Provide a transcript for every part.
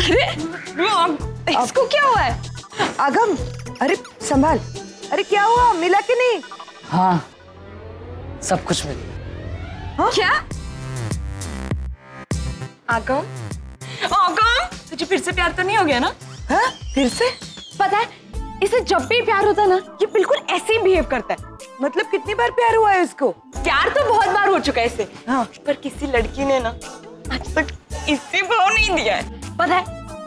अरे इसको क्या हुआ है? आगम, अरे संभाल। अरे क्या हुआ, मिला कि नहीं? हाँ, सब कुछ मिल गया। हाँ? क्या? आगम, तुझे फिर से प्यार तो नहीं हो गया ना? हाँ? फिर से? पता है, इसे जब भी प्यार होता है ना, ये बिल्कुल ऐसे ही बिहेव करता है। मतलब कितनी बार प्यार हुआ है इसको? प्यार तो बहुत बार हो चुका है इसे। हाँ। पर किसी लड़की ने ना आज तक इससे भाव नहीं दिया है। पता है,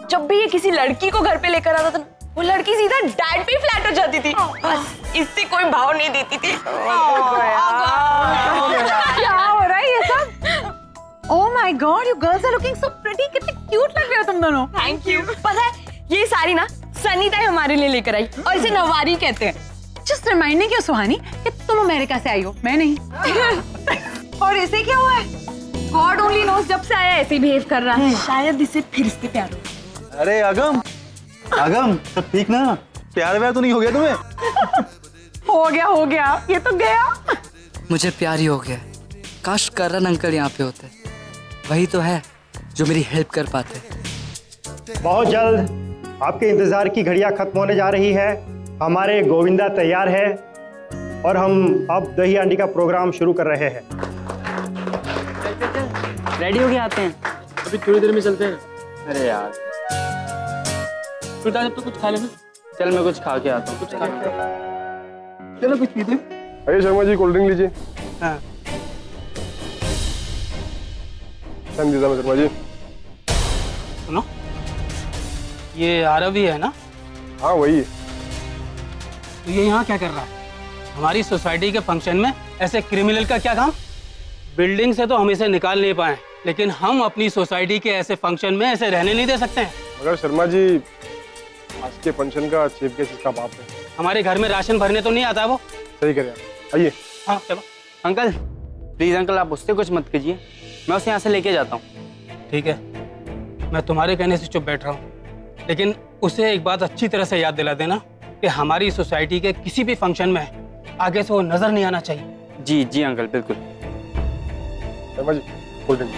जब भी ये किसी लड़की को घर पे लेकर आता था, वो लड़की सीधा डैड पे फ्लैट हो जाती थी। बस इससे कोई भाव नहीं देती थी। क्या हो रहा है ये सब? Oh my God, you girls are looking so pretty. कितने क्यूट लग रहे हो तुम दोनों। Thank you. पता है, ये साड़ी ना सनीता हमारे लिए लेकर आई और इसे नवारी कहते हैं। Just reminding you, सुहानी, कि तुम अमेरिका से आई हो, मैं नहीं। और इसे क्या हुआ है? गॉड ओनली नोस, जब से आया ऐसे बिहेव कर रहा है। शायद इसे फिर से प्यार हो। अरे आगम, सब ठीक ना? प्यार व्यार तो नहीं हो गया तुम्हें? हो गया, ये तो गया। मुझे प्यार ही हो गया। काश करण अंकल यहाँ पे होते, वही तो है जो मेरी हेल्प कर पाते। बहुत जल्द आपके इंतजार की घड़ियां खत्म होने जा रही है। हमारे गोविंदा तैयार है और हम अब दही हांडी का प्रोग्राम शुरू कर रहे हैं। रेडी हो गए, आते हैं। अभी थोड़ी देर में चलते हैं। अरे यार, जब तो कुछ खा लेना। चल मैं कुछ खा के आता हूँ। चलो कुछ पीते। अरे शर्मा जी, कोल्ड ड्रिंक लीजिए। हाँ। शर्मा जी, सुनो, ये आरव ही है ना? हाँ वही है। तो ये यहाँ क्या कर रहा है? हमारी सोसाइटी के फंक्शन में ऐसे क्रिमिनल का क्या काम? बिल्डिंग से तो हम इसे निकाल नहीं पाए, लेकिन हम अपनी सोसाइटी के ऐसे फंक्शन में ऐसे रहने नहीं दे सकते हैं। मगर शर्मा जी, आज के फंक्शन का चीफ गेस्ट इसका बाप है। हमारे घर में राशन भरने तो नहीं आता वो। सही कह रहे हैं, आइए। हाँ चलो। अंकल प्लीज अंकल, आप उससे कुछ मत कीजिए, मैं उसे यहाँ से लेके जाता हूँ। ठीक है, मैं तुम्हारे कहने से चुप बैठ रहा हूँ, लेकिन उसे एक बात अच्छी तरह से याद दिला देना कि हमारी सोसाइटी के किसी भी फंक्शन में आगे से वो नजर नहीं आना चाहिए। जी जी अंकल, बिल्कुल। Sharma ji, cold drink.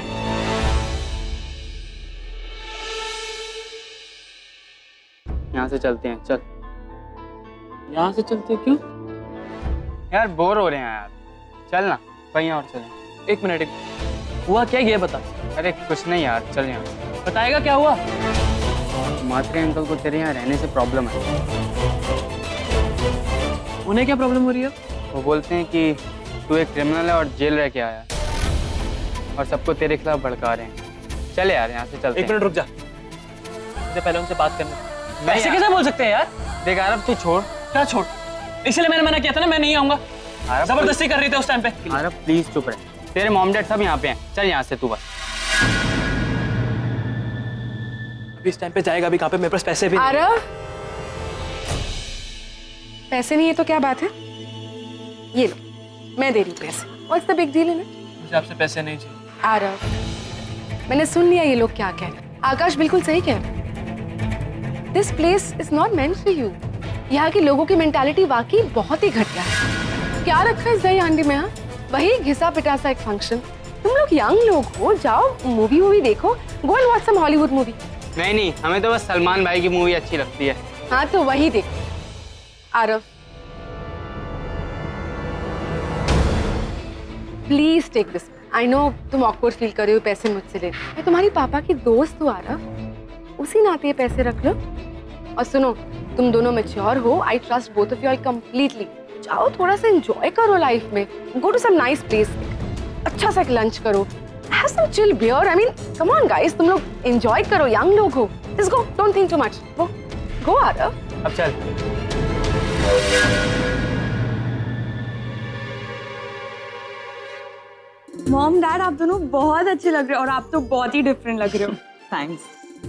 यहाँ से चलते हैं, चल। यहाँ से चलते क्यों? यार बोर हो रहे हैं यार, चल ना कहीं और चलें। एक मिनट, हुआ क्या ये बता। अरे कुछ नहीं यार, चल यहाँ। बताएगा क्या हुआ? मात्रे अंकल को तेरे यहाँ रहने से प्रॉब्लम है। उन्हें क्या प्रॉब्लम हो रही है? वो बोलते हैं कि तू एक क्रिमिनल है और जेल रह के आया है, और सबको तेरे खिलाफ भड़का रहे हैं। चल यार यहाँ से चलते हैं। एक मिनट रुक जा, मुझे पहले उनसे बात करनी। ऐसे कैसे बोल सकते हैं यार? देख आरव, तू छोड़। क्या छोड़? इसलिए मैंने मना किया था ना, मैं नहीं आऊंगा। जबरदस्ती कर रही थी उस टाइम पे। आरव प्लीज चुप रहे, तेरे मॉम डैड सब यहाँ पे हैं। चल यहाँ से तू बस। अभी इस टाइम पे जाएगा भी कहाँ पे? मेरे पास पैसे भी नहीं। आरव, पैसे नहीं है तो क्या बात है? ये लो, मैं दे रही हूँ पैसे। व्हाट्स द बिग डील है ना? मुझे आपसे पैसे नहीं चाहिए। आरव, मैंने सुन लिया ये लोग क्या कह रहे हैं। आकाश बिल्कुल सही कह रहे हैं। This place is not meant for you. यहाँ के लोगों की मेंटालिटी वाकई बहुत ही घटिया है। क्या रखा है इस दही हांडी में? हाँ, वही घिसा पिटा सा एक फंक्शन। तुम लोग यंग लोग हो, जाओ मूवी देखो। Go and watch some Hollywood movie. नहीं, हमें तो बस सलमान भाई की मूवी अच्छी लगती है। हाँ तो वही देखो। Aarav, please take this. I know तुम ऑकवर्ड फील कर रहे हो पैसे मुझसे ले। मैं तुम्हारी पापा की दोस्त हूँ आरव, उसी नाते ये पैसे रख लो। और सुनो, तुम दोनों मैच्योर हो। I trust both of you all completely. जाओ थोड़ा सा एंजॉय करो लाइफ में। Go to some nice place, अच्छा सा लंच करो। Have some chill beer. I mean come on guys, तुम लोग एंजॉय करो, यंग लोग हो। Just go, don't think too much. Go Aarav. अब चल। मॉम डैड, आप दोनों बहुत अच्छे लग रहे हो और आप तो बहुत ही डिफरेंट लग रहे हो। थैंक्स,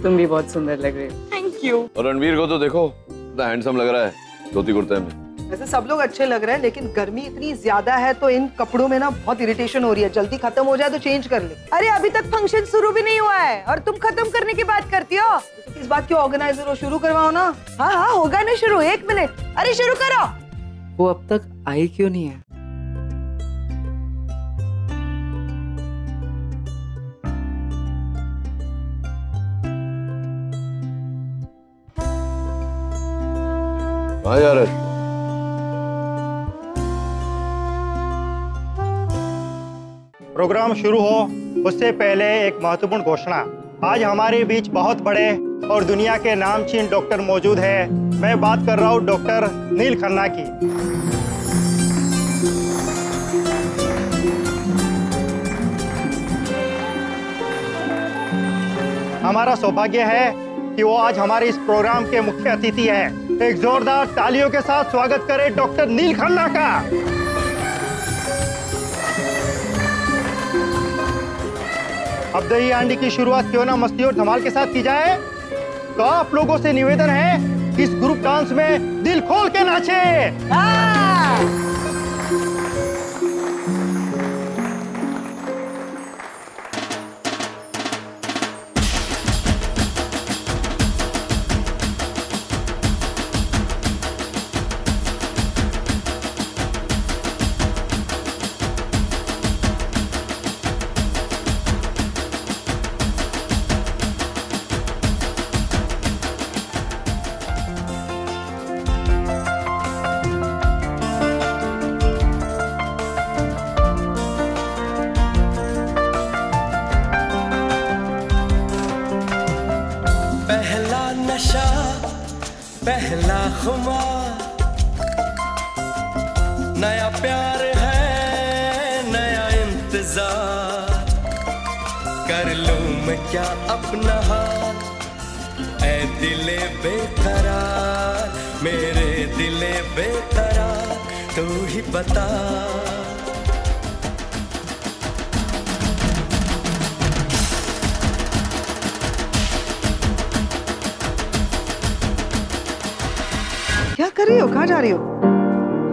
तुम भी बहुत सुंदर लग रहे हो। Thank you. और रणवीर को तो देखो, कितना हैंडसम लग रहा है धोती कुर्ते में। वैसे सब लोग अच्छे लग रहे हैं, लेकिन गर्मी इतनी ज्यादा है तो इन कपड़ों में ना बहुत इरिटेशन हो रही है। जल्दी खत्म हो जाए तो चेंज कर ले। अरे अभी तक फंक्शन शुरू भी नहीं हुआ है और तुम खत्म करने की बात करती हो। तो इस बात की ऑर्गेनाइजर हो, शुरू करवाओ ना। हाँ होगा ना शुरू। 1 मिनट, अरे शुरू करो। वो अब तक आई क्यों नहीं है? कहाँ जा रहे? प्रोग्राम शुरू हो उससे पहले एक महत्वपूर्ण घोषणा। आज हमारे बीच बहुत बड़े और दुनिया के नामचीन डॉक्टर मौजूद है। मैं बात कर रहा हूँ डॉक्टर नील खन्ना की। हमारा सौभाग्य है कि वो आज हमारे इस प्रोग्राम के मुख्य अतिथि हैं। एक जोरदार तालियों के साथ स्वागत करें डॉक्टर नील खन्ना का। अब दही हांडी की शुरुआत क्यों ना मस्ती और धमाल के साथ की जाए। तो आप लोगों से निवेदन है कि इस ग्रुप डांस में दिल खोल के नाचे। पहला खुमार, नया प्यार है नया इंतजार, कर लूं मैं क्या अपना हाल, ऐ दिले बेकरार, मेरे दिले बेकरार, तू ही बता। क्या कर रही हो? कहाँ जा रही हो?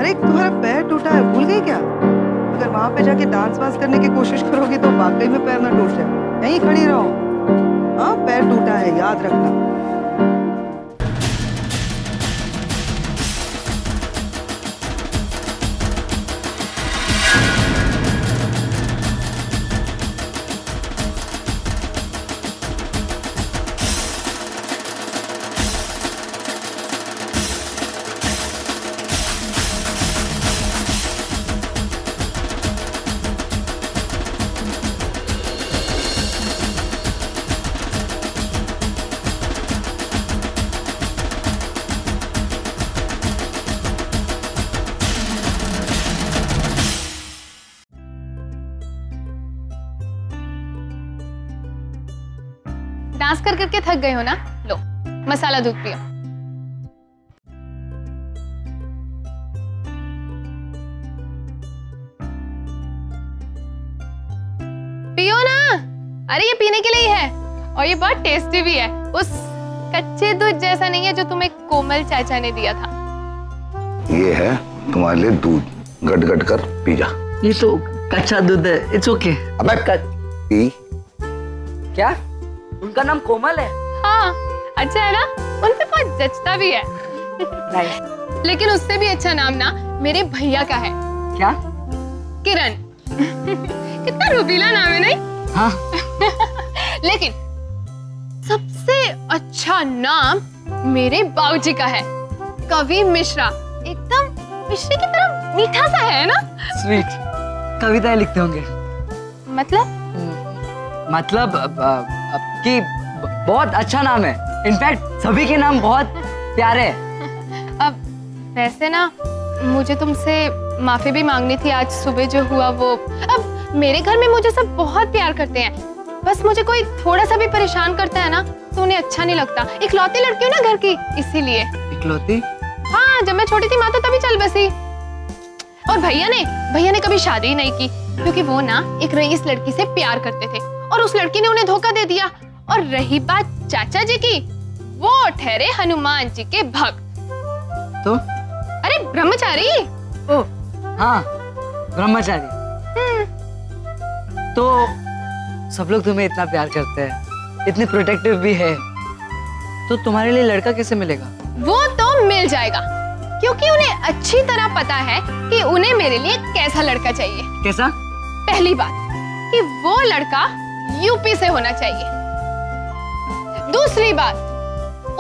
अरे तुम्हारा पैर टूटा है, भूल गई क्या? अगर वहां पे जाके डांस वांस करने की कोशिश करोगी तो वाकई में पैर ना टूट जाए। यहीं खड़ी रहो। हाँ, पैर टूटा है, याद रखना। डांस कर करके थक गए हो ना? लो मसाला दूध पियो। पियो ना, अरे ये पीने के लिए ही है और ये बहुत टेस्टी भी है। उस कच्चे दूध जैसा नहीं है जो तुम्हें कोमल चाचा ने दिया था। ये है तुम्हारे लिए दूध, गट गट कर पी जा। ये तो कच्चा दूध है, इट्स ओके। अबे पी। क्या? उनका नाम कोमल है? हाँ, अच्छा है ना? उन पे बहुत जचता भी है। नाइस। लेकिन उससे भी अच्छा नाम ना मेरे भैया का है। क्या? किरण। कितना रुबीला नाम है, नहीं? हाँ। लेकिन सबसे अच्छा नाम मेरे बाबूजी का है, कवि मिश्रा। एकदम मिश्री की तरह मीठा सा है ना? स्वीट। कविताएं लिखते होंगे। मतलब कि बहुत अच्छा नाम है। इनफैक्ट सभी के नाम बहुत प्यारे हैं। अब वैसे ना मुझे तुमसे माफी भी मांगनी थी आज सुबह जो हुआ वो। अब मेरे घर में मुझे सब बहुत प्यार करते हैं, बस मुझे कोई थोड़ा सा भी परेशान करता है ना तो उन्हें अच्छा नहीं लगता। इकलौती लड़की हूँ ना घर की, इसीलिए। इकलौती? हाँ, जब मैं छोटी थी माँ तो तभी चल बसी। और भैया ने कभी शादी ही नहीं की क्योंकि वो ना एक रईस लड़की से प्यार करते थे और उस लड़की ने उन्हें धोखा दे दिया। और रही बात चाचा जी की, वो ठहरे हनुमान जी के भक्त। तो? अरे ब्रह्मचारी। ओ हाँ, ब्रह्मचारी। तो सब लोग तुम्हें इतना प्यार करते हैं, इतने प्रोटेक्टिव भी है, तो तुम्हारे लिए लड़का कैसे मिलेगा? वो तो मिल जाएगा क्योंकि उन्हें अच्छी तरह पता है कि उन्हें मेरे लिए कैसा लड़का चाहिए। कैसा? पहली बात कि वो लड़का यूपी से होना चाहिए। दूसरी बात,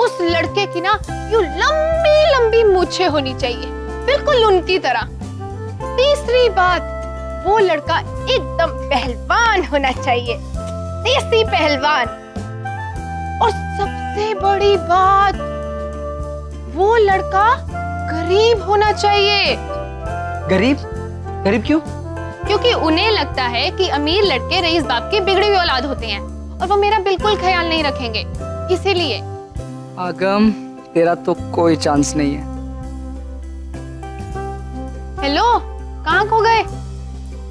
उस लड़के की ना यूं लंबी लंबी मूछें होनी चाहिए, बिल्कुल उनकी तरह। तीसरी बात, वो लड़का एकदम पहलवान होना चाहिए, देसी पहलवान। और सबसे बड़ी बात, वो लड़का गरीब होना चाहिए। गरीब? गरीब क्यों? क्योंकि उन्हें लगता है कि अमीर लड़के रईस बाप की बिगड़ी हुई औलाद होते हैं और वो मेरा बिल्कुल ख्याल नहीं रखेंगे, इसीलिए। आगम, तेरा तो कोई चांस नहीं है। हेलो, कहाँ खो गए?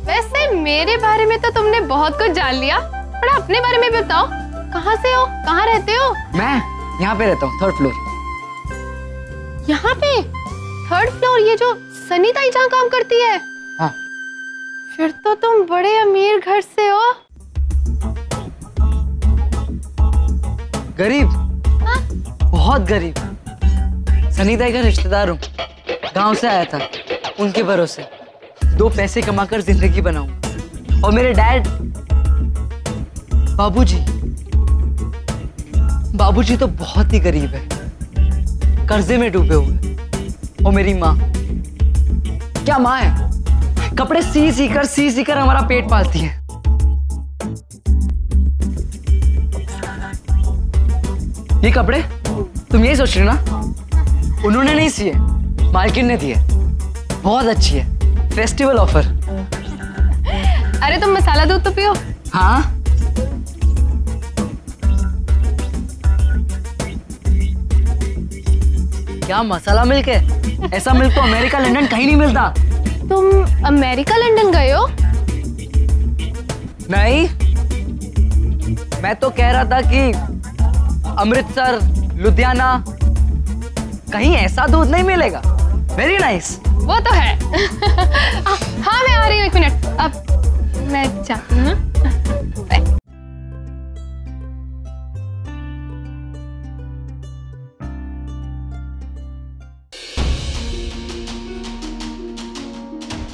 वैसे मेरे बारे में तो तुमने बहुत कुछ जान लिया, थोड़ा अपने बारे में भी बताओ। कहाँ से हो, कहाँ रहते हो? मैं यहाँ पे रहता हूँ, 3rd फ्लोर। यहाँ पे 3rd फ्लोर? ये जो सनी ताई जहाँ काम करती है? हाँ। फिर तो तुम बड़े अमीर घर से हो। गरीब? हाँ? बहुत गरीब। सनी ताई का रिश्तेदार हूँ, गांव से आया था, उनके भरोसे 2 पैसे कमाकर जिंदगी बनाऊं। और मेरे डैड, बाबूजी तो बहुत ही गरीब है, कर्जे में डूबे हुए। और मेरी माँ, क्या माँ है, कपड़े सी कर हमारा पेट पालती है। ये कपड़े तुम यही सोच रहे हो ना? उन्होंने नहीं सिए, मालकिन ने दिए। बहुत अच्छी है, फेस्टिवल ऑफर। अरे तुम मसाला दूध तो पियो। हाँ, क्या मसाला मिल्क है? ऐसा मिल्क तो अमेरिका लंदन कहीं नहीं मिलता। तुम अमेरिका लंदन गए हो? नहीं, मैं तो कह रहा था कि अमृतसर, लुधियाना, कहीं ऐसा दूध नहीं मिलेगा। Very nice. वो तो है। हाँ, मैं आ रही हूँ, 1 मिनट। अब मैं जाती हूँ।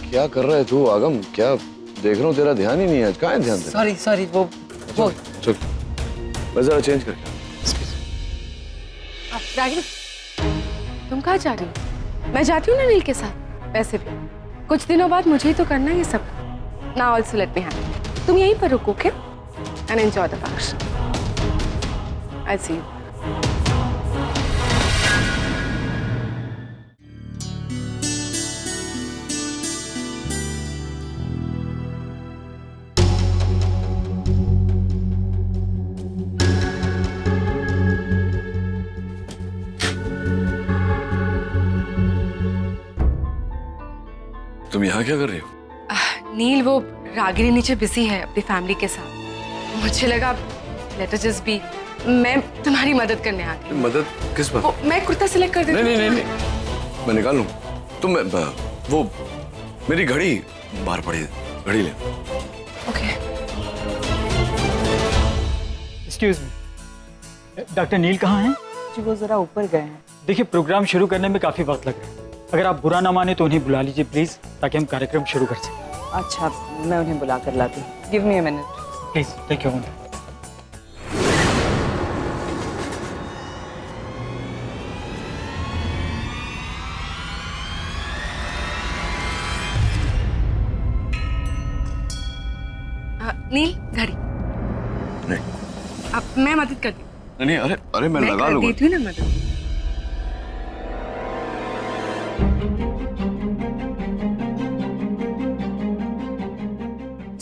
क्या कर रहा है तू आगम? क्या देख रहा हूँ, तेरा ध्यान ही नहीं है आज। कहाँ है ध्यान तेरा? सॉरी, वो चल, मैं जरा चेंज करके। रागिनी, तुम कहाँ जा रही हो? मैं जाती हूँ ना नील के साथ। वैसे भी कुछ दिनों बाद मुझे ही तो करना है ये सब। Now also let me handle. तुम यहीं पर रुको, okay? And enjoy the function. I'll see you. तुम यहाँ क्या कर रही हो? नील, वो रागिनी नीचे बिजी है अपनी फैमिली के साथ। मुझे लगा लेट अस जस्ट बी, मैं तुम्हारी मदद करने आ गई। मदद किस बात? मैं कुर्ता सिलेक्ट कर देती हूँ। नहीं, मैं निकाल लूँ। तुम वो मेरी घड़ी बाहर पड़ी है, घड़ी ले। ओके। एक्सक्यूज मी, डॉक्टर नील कहाँ हैं? जी वो जरा ऊपर गए हैं। देखिए, प्रोग्राम शुरू करने में काफी वक्त लग रहा है। अगर आप बुरा ना माने तो उन्हें बुला लीजिए प्लीज, ताकि हम कार्यक्रम शुरू कर सकें। अच्छा, मैं उन्हें बुला कर लाती हूँ। Give me a minute please. Take your own. Neel, घड़ी। नहीं, अब मैं मदद करती हूँ। नहीं, अरे मैं लगा लूँगा। देती हूँ ना मदद।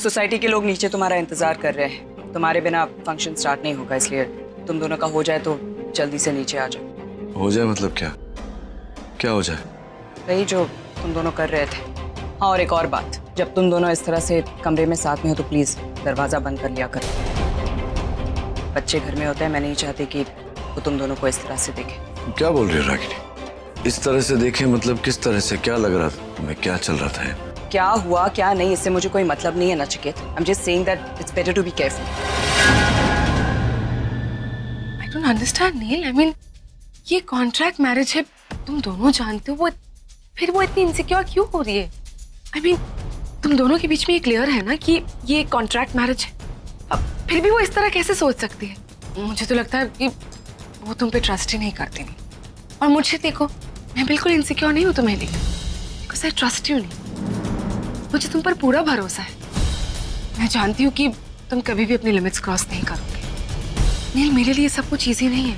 सोसाइटी के लोग नीचे तुम्हारा इंतजार कर रहे हैं। तुम्हारे बिना फंक्शन स्टार्ट नहीं होगा, इसलिए तुम दोनों का हो जाए तो जल्दी से नीचे आ जाओ। हो जाए मतलब क्या? क्या हो जाए? वही जो तुम दोनों कर रहे थे। हाँ, और एक और बात, जब तुम दोनों इस तरह से कमरे में साथ में हो तो प्लीज दरवाजा बंद कर लिया करो। बच्चे घर में होते हैं, मैं नहीं चाहती कि वो तुम दोनों को इस तरह से देखे। क्या बोल रही हो रागिनी? इस तरह से देखे मतलब किस तरह से? क्या लग रहा था तुम्हें? क्या चल रहा था? क्या हुआ क्या नहीं, इससे मुझे कोई मतलब नहीं है Nachiket. I am just saying that it's better to be careful. I don't understand Neel. I mean, ये कॉन्ट्रैक्ट मैरिज है, तुम दोनों जानते हो। फिर वो इतनी इनसिक्योर क्यों हो रही है? आई मीन, तुम दोनों के बीच में ये क्लियर है ना कि ये कॉन्ट्रैक्ट मैरिज है। अब फिर भी वो इस तरह कैसे सोच सकती है? मुझे तो लगता है कि वो तुम पे ट्रस्ट ही नहीं करती नहीं। और मुझे देखो, मैं बिल्कुल इनसिक्योर नहीं हूँ तुम्हें लिए, बिकॉज आई ट्रस्ट यू नहीं। मुझे तुम पर पूरा भरोसा है। मैं जानती हूँ कि तुम कभी भी अपनी लिमिट्स क्रॉस नहीं करोगे। नील, मेरे लिए सब कुछ ईजी नहीं है।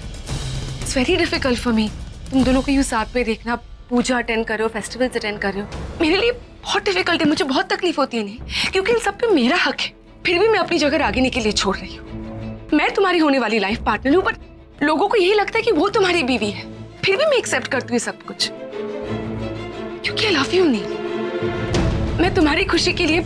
It's very difficult for me. तुम दोनों को यूँ साथ में देखना, पूजा अटेंड कर रहे हो, फेस्टिवल्स अटेंड कर रहे हो, मेरे लिए बहुत डिफिकल्ट है। मुझे बहुत तकलीफ होती है नहीं, क्योंकि इन सब पे मेरा हक है। फिर भी मैं अपनी जगह रागिनी के लिए छोड़ रही हूँ। मैं तुम्हारी होने वाली लाइफ पार्टनर हूँ, बट लोगों को यही लगता है कि वो तुम्हारी बीवी है। फिर भी मैं एक्सेप्ट करती हूँ सब कुछ, क्योंकि आई लव यू नील। मैं तुम्हारी खुशी के लिए,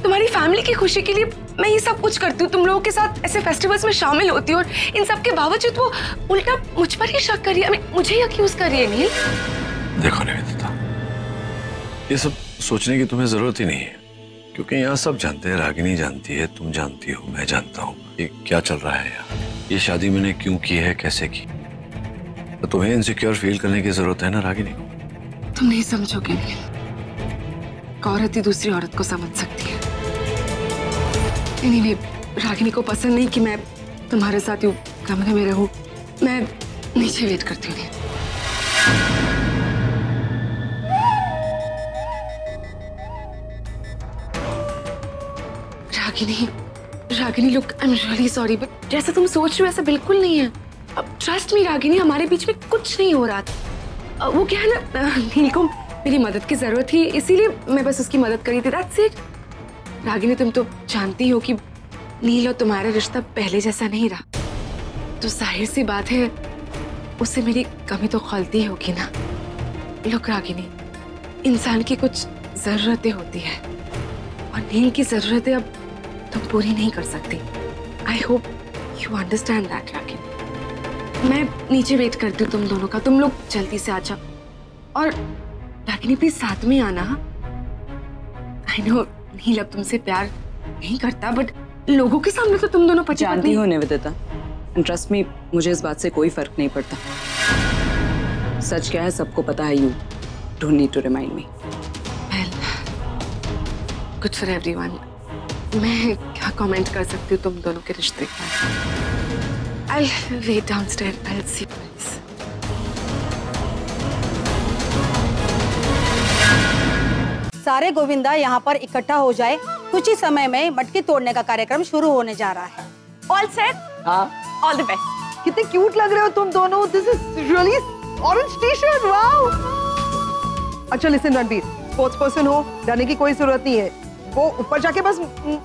तुम्हारी फैमिली की खुशी के लिए मैं ये सब कुछ करती हूँ। तुम लोगों के साथ ऐसे फेस्टिवल्स में शामिल होती हूँ, और इन सब के बावजूद वो उल्टा मुझ पर ही शक कर रही है, मुझे अक्यूज कर रही है। नील देखो निवेदिता, ये सब सोचने की तुम्हें जरूरत ही नहीं है, क्योंकि यहाँ सब जानते हैं, रागिनी जानती है, तुम जानती हो, मैं जानता हूँ ये क्या चल रहा है यहाँ। ये शादी मैंने क्यों की है, कैसे की, तो तुम्हें इनसिक्योर फील करने की जरूरत है ना रागिनी को। तुम नहीं समझोगे नील, एक औरत ही दूसरी औरत को समझ सकती है। नहीं, रागिनी को पसंद नहीं कि मैं तुम्हारे साथ यूं कमरे में रहूं। मैं नीचे वेट करती हूँ। Ragini look, I am really sorry, but जैसा तुम सोच रहे हो ऐसा बिल्कुल नहीं है। अब ट्रस्ट मी रागिनी, हमारे बीच में कुछ नहीं हो रहा था। वो क्या है ना, नील को मेरी मदद की जरूरत थी, इसीलिए मैं बस उसकी मदद करी थी, दैट्स इट। रागिनी, तुम तो जानती हो कि नील और तुम्हारा रिश्ता पहले जैसा नहीं रहा, तो जाहिर सी बात है उससे मेरी कमी तो खलती होगी ना। लुक रागिनी, इंसान की कुछ जरूरतें होती है, और नील की जरूरतें अब तुम पूरी नहीं कर सकती। I hope you understand that Ragini. मैं नीचे वेट करती हूँ तुम दोनों का, तुम लोग जल्दी से आ जाओ। और रागिनी प्लीज साथ में आना। आई नो नील अब तुमसे प्यार नहीं करता, बट लोगों के सामने तो तुम दोनों पति पत्नी। जानती हूँ निवेदिता, ट्रस्ट मी, मुझे इस बात से कोई फर्क नहीं पड़ता। सच क्या है सबको पता है, you don't need to remind me. Well, good for everyone. मैं क्या कमेंट कर सकती हूँ तुम दोनों के रिश्ते पर। I will wait downstairs, I will see you guys. सारे गोविंदा यहाँ पर इकट्ठा हो जाए, कुछ ही समय में मटकी तोड़ने का कार्यक्रम शुरू होने जा रहा है। All set? हाँ, ऑल द बेस्ट। कितने क्यूट लग रहे हो तुम दोनों। This is really orange t-shirt, wow. अच्छा लिसन रणबीर, स्पोर्ट्स पर्सन हो, डरने की कोई जरूरत नहीं है। वो ऊपर जाके बस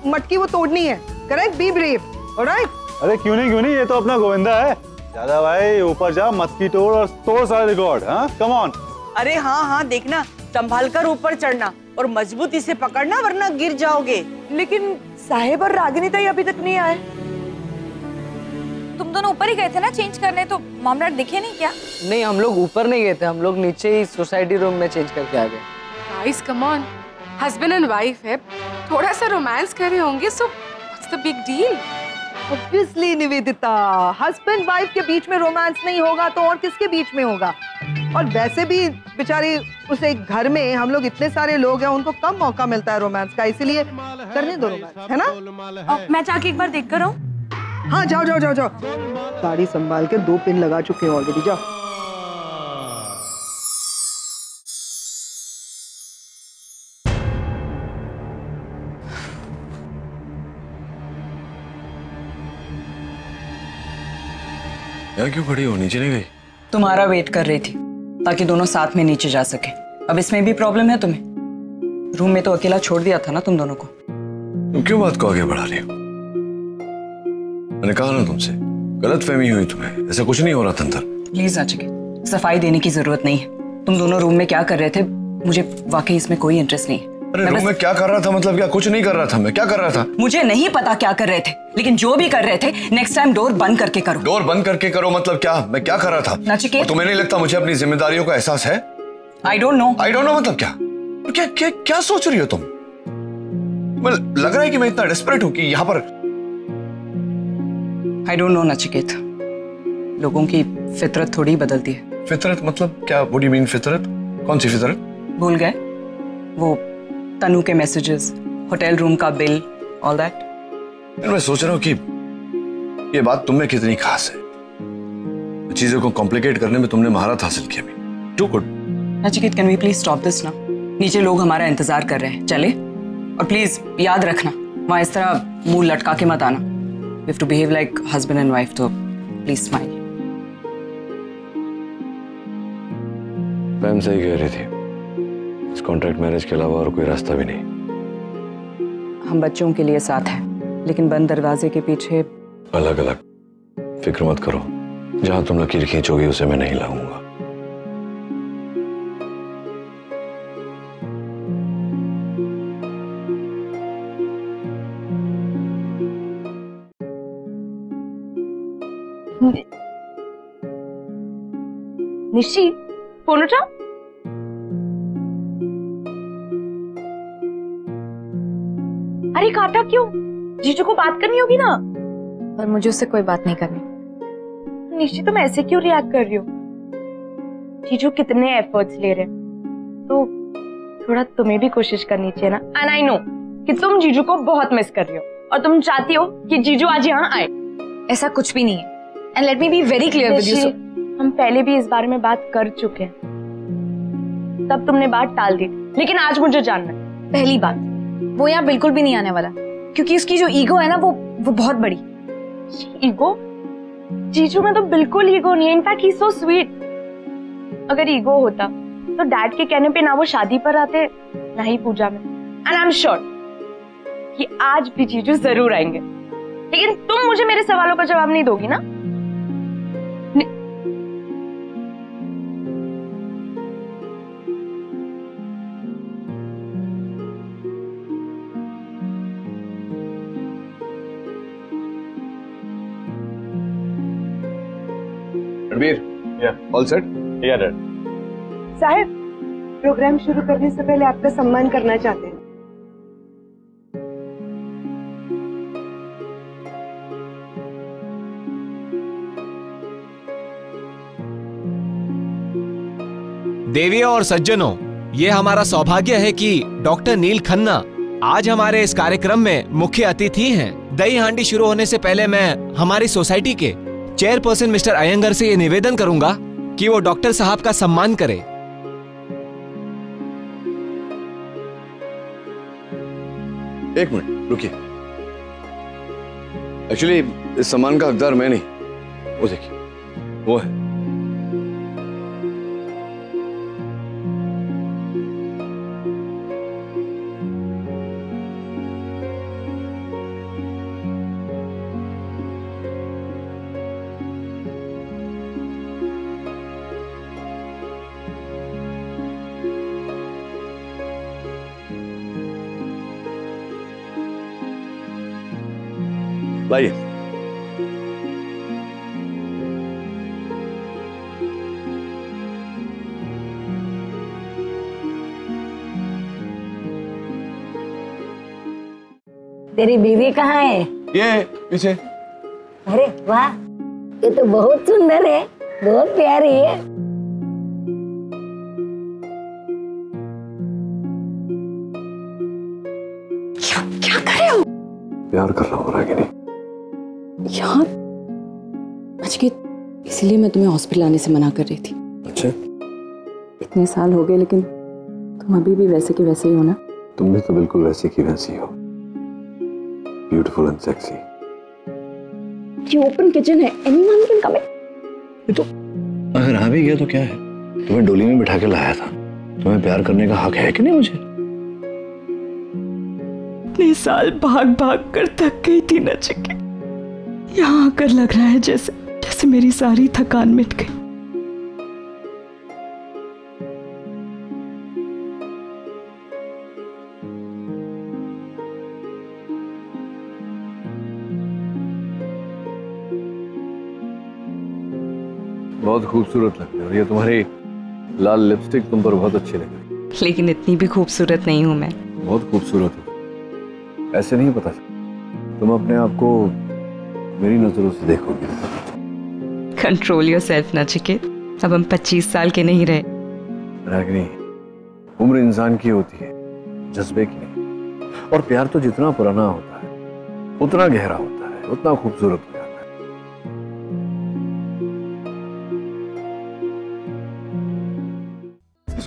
मटकी वो तोड़नी है, करेक्ट? Be brave, alright? अरे क्यों नहीं, ये तो अपना गोविंदा है। दादा भाई ऊपर जा, मटकी तोड़ और तोड़ सारे रिकॉर्ड। हाँ कम ऑन। अरे हाँ, देखना संभाल कर ऊपर चढ़ना और मजबूती से पकड़ना, वरना गिर जाओगे। लेकिन साहेब और रागिनी तो अभी तक नहीं आए। तुम दोनों ऊपर ही गए थे ना चेंज करने, तो मामला दिखे नहीं क्या? नहीं, हम लोग ऊपर नहीं गए थे, हम लोग नीचे ही सोसाइटी रूम में चेंज करके आ गए। Guys come on, husband and wife है, थोड़ा सा रोमांस कर रहे होंगे, so what's the big deal? Obviously Nivedita, husband wife के बीच में रोमांस नहीं होगा तो और किसके बीच में होगा? और वैसे भी बेचारी उसे घर में हम लोग इतने सारे लोग हैं, उनको कम मौका मिलता है रोमांस का, इसीलिए करने दो रोमांस, है ना? मैं जाके एक बार देख कर आऊं? हाँ जाओ। गाड़ी संभाल के 2 पिन लगा चुके हैं ऑलरेडी, जाओ। यहाँ क्यों खड़ी हो, नीचे नहीं गई? तुम्हारा वेट कर रही थी ताकि दोनों साथ में नीचे जा सके। अब इसमें भी प्रॉब्लम है तुम्हें? रूम में तो अकेला छोड़ दिया था ना तुम दोनों को। तुम क्यों बात को आगे बढ़ा रही हो? मैंने कहा ना तुमसे, गलतफहमी हुई तुम्हें, ऐसा कुछ नहीं हो रहा था अंदर। प्लीज नचिकेत, सफाई देने की जरूरत नहीं है। तुम दोनों रूम में क्या कर रहे थे, मुझे वाकई इसमें कोई इंटरेस्ट नहीं है। अरे रूम में क्या कर रहा था मतलब क्या? कुछ नहीं कर रहा था मैं, क्या कर रहा था? मुझे नहीं पता क्या कर रहे थे, लेकिन जो भी कर रहे थे नेक्स्ट टाइम डोर बंद करके करो। डोर बंद करके करो मतलब क्या? मैं क्या कर रहा था? नचिकेत, तुम्हें नहीं लगता मुझे अपनी जिम्मेदारियों का एहसास है? आई डोंट नो मतलब क्या? क्या क्या क्या सोच रही हो तुम? लग रहा है कि मैं इतना डेस्परेट हूं कि यहाँ पर। आई डोंट नो नचिकेत, लोगों की फितरत थोड़ी बदलती है। फितरत मतलब क्या? व्हाट डू यू मीन फितरत? कौन सी फितरत? भूल गए वो तनु के मैसेजेस, होटल रूम का बिल, ऑल दैट। मैं सोच रहा हूँ कि ये बात तुम में कितनी खास है। चीजों को कॉम्प्लिकेट करने में तुमने महारत हासिल की अभी। Too good. Nachiket, can we please stop this ना? नीचे लोग हमारा इंतजार कर रहे हैं, चले? और प्लीज याद रखना, वहां इस तरह मुंह लटका के मत आना। We have to behave like husband and wife, तो प्लीज स्माइल। मैम सही कह रही थी, इस कॉन्ट्रैक्ट मैरिज के अलावा और कोई रास्ता भी नहीं। हम बच्चों के लिए साथ हैं, लेकिन बंद दरवाजे के पीछे अलग अलग। फिक्र मत करो, जहां तुम लकीर खींचोगी उसे मैं नहीं लाऊंगा। निशी, फोन उठा। अरे काटा क्यों? जीजू को बात करनी होगी ना। पर मुझे उससे कोई बात नहीं करनी। निशी, तुम ऐसे क्यों रिएक्ट कर रही हो? जीजू कितने एफर्ट्स ले रहे हैं, तो थोड़ा तुम्हें भी कोशिश करनी चाहिए ना। एंड आई नो कि तुम जीजू को बहुत मिस कर रही हो और तुम चाहती हो कि जीजू आज यहाँ आए। ऐसा कुछ भी नहीं है। And let me be very clear with you. हम पहले भी इस बारे में बात कर चुके हैं, तब तुमने बात टाल दी, लेकिन आज मुझे जानना है। पहली बात, वो यहाँ बिल्कुल भी नहीं आने वाला, क्योंकि उसकी जो ईगो है ना वो बहुत बड़ी। ईगो? जीजू में तो बिल्कुल ईगो नहीं है। In fact he is so sweet. अगर ईगो होता तो डैड के कहने पे ना वो शादी पर आते, ना ही पूजा में। एंड आई एम श्योर कि आज भी जीजू जरूर आएंगे। लेकिन तुम मुझे मेरे सवालों का जवाब नहीं दोगी ना? Ranbir, all set? या डैड। साहब, प्रोग्राम शुरू करने से पहले आपका सम्मान करना चाहते हैं। देवियों और सज्जनों, ये हमारा सौभाग्य है कि डॉक्टर नील खन्ना आज हमारे इस कार्यक्रम में मुख्य अतिथि हैं। दही हांडी शुरू होने से पहले मैं हमारी सोसाइटी के चेयरपर्सन मिस्टर अयंगर से ये निवेदन करूंगा कि वो डॉक्टर साहब का सम्मान करें। एक मिनट रुकिए। एक्चुअली इस सम्मान का हकदार मैं नहीं, वो देखिए वो है। लाइए। तेरी बीवी कहाँ है? ये पीछे। अरे वाह, ये तो बहुत सुंदर है, बहुत प्यारी है। क्या कर रहे हो? प्यार कर रहा हूँ रागिनी। यार नचिकेत, इसीलिए मैं तुम्हें हॉस्पिटल आने से मना कर रही थी। अच्छा? इतने साल हो गए लेकिन तुम अभी भी वैसे के वैसे ही हो ना? तुम भी तो बिल्कुल वैसे की वैसी हो, ब्यूटीफुल एंड सेक्सी। ये ओपन किचन है, एनीवन कैन कम इन। ये तो अगर आ भी गया तो क्या है, तुम्हें डोली में बिठा के लाया था, तुम्हें प्यार करने का हक है कि नहीं मुझे? इतने साल भाग भाग कर थक गई थी नचिकेत, यहाँ आकर लग रहा है जैसे मेरी सारी थकान मिट गई। बहुत खूबसूरत लग रही है और ये तुम्हारी लाल लिपस्टिक तुम पर बहुत अच्छी लग रही है। लेकिन इतनी भी खूबसूरत नहीं हूँ मैं। बहुत खूबसूरत हो, ऐसे नहीं पता चलता। तुम अपने आप को मेरी नजरों से देखोगे। कंट्रोल योरसेल्फ नचिकेत, अब हम 25 साल के नहीं रहे। रागिनी, उम्र इंसान की होती है, जज्बे की नहीं। और प्यार तो जितना पुराना होता है उतना गहरा होता है, उतना खूबसूरत हो जाता है।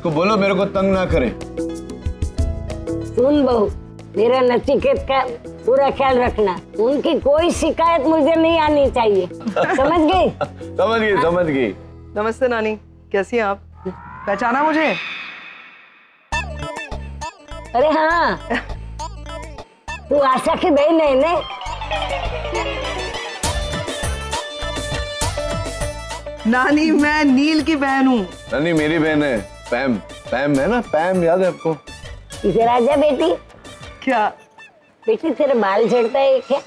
उसको बोलो मेरे को तंग ना करे। सुन बहू, मेरा नचिकेत का पूरा ख्याल रखना, उनकी कोई शिकायत मुझे नहीं आनी चाहिए, समझ गई? समझ गई, समझ गई। नमस्ते नानी, कैसी हैं आप? पहचाना मुझे? अरे हाँ, तू आशा की बहन है ने? नानी मैं नील की बहन हूँ। नानी मेरी बहन है पैम। पैम है ना, पैम याद है आपको? इधर आजा बेटी। क्या बेटी तेरे बाल झड़ता है क्या?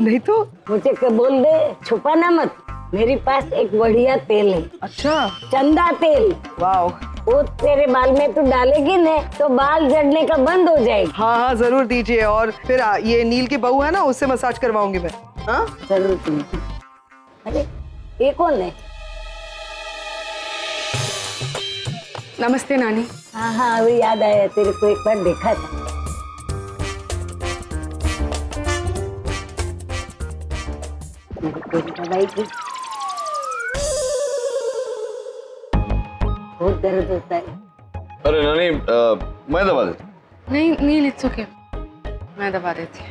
नहीं तो मुझे क्या बोल दे, छुपाना मत। मेरे पास एक बढ़िया तेल है। अच्छा? चंदा तेल। वाओ। वो तेरे बाल में तू डालेगी न तो बाल झड़ने का बंद हो जाएगा। हाँ हाँ जरूर दीजिए। और फिर ये नील की बहू है ना, उससे मसाज करवाऊंगी मैं। हाँ जरूर दीजिए। अरे ये कौन है? नमस्ते नानी। हाँ हाँ अभी याद आया, तेरे को एक बार देखा था। दवाई की बहुत दर्द होता है। अरे नानी मैं दबा देता। नहीं नील, इट्स ओके, मैं दबा देती हूँ।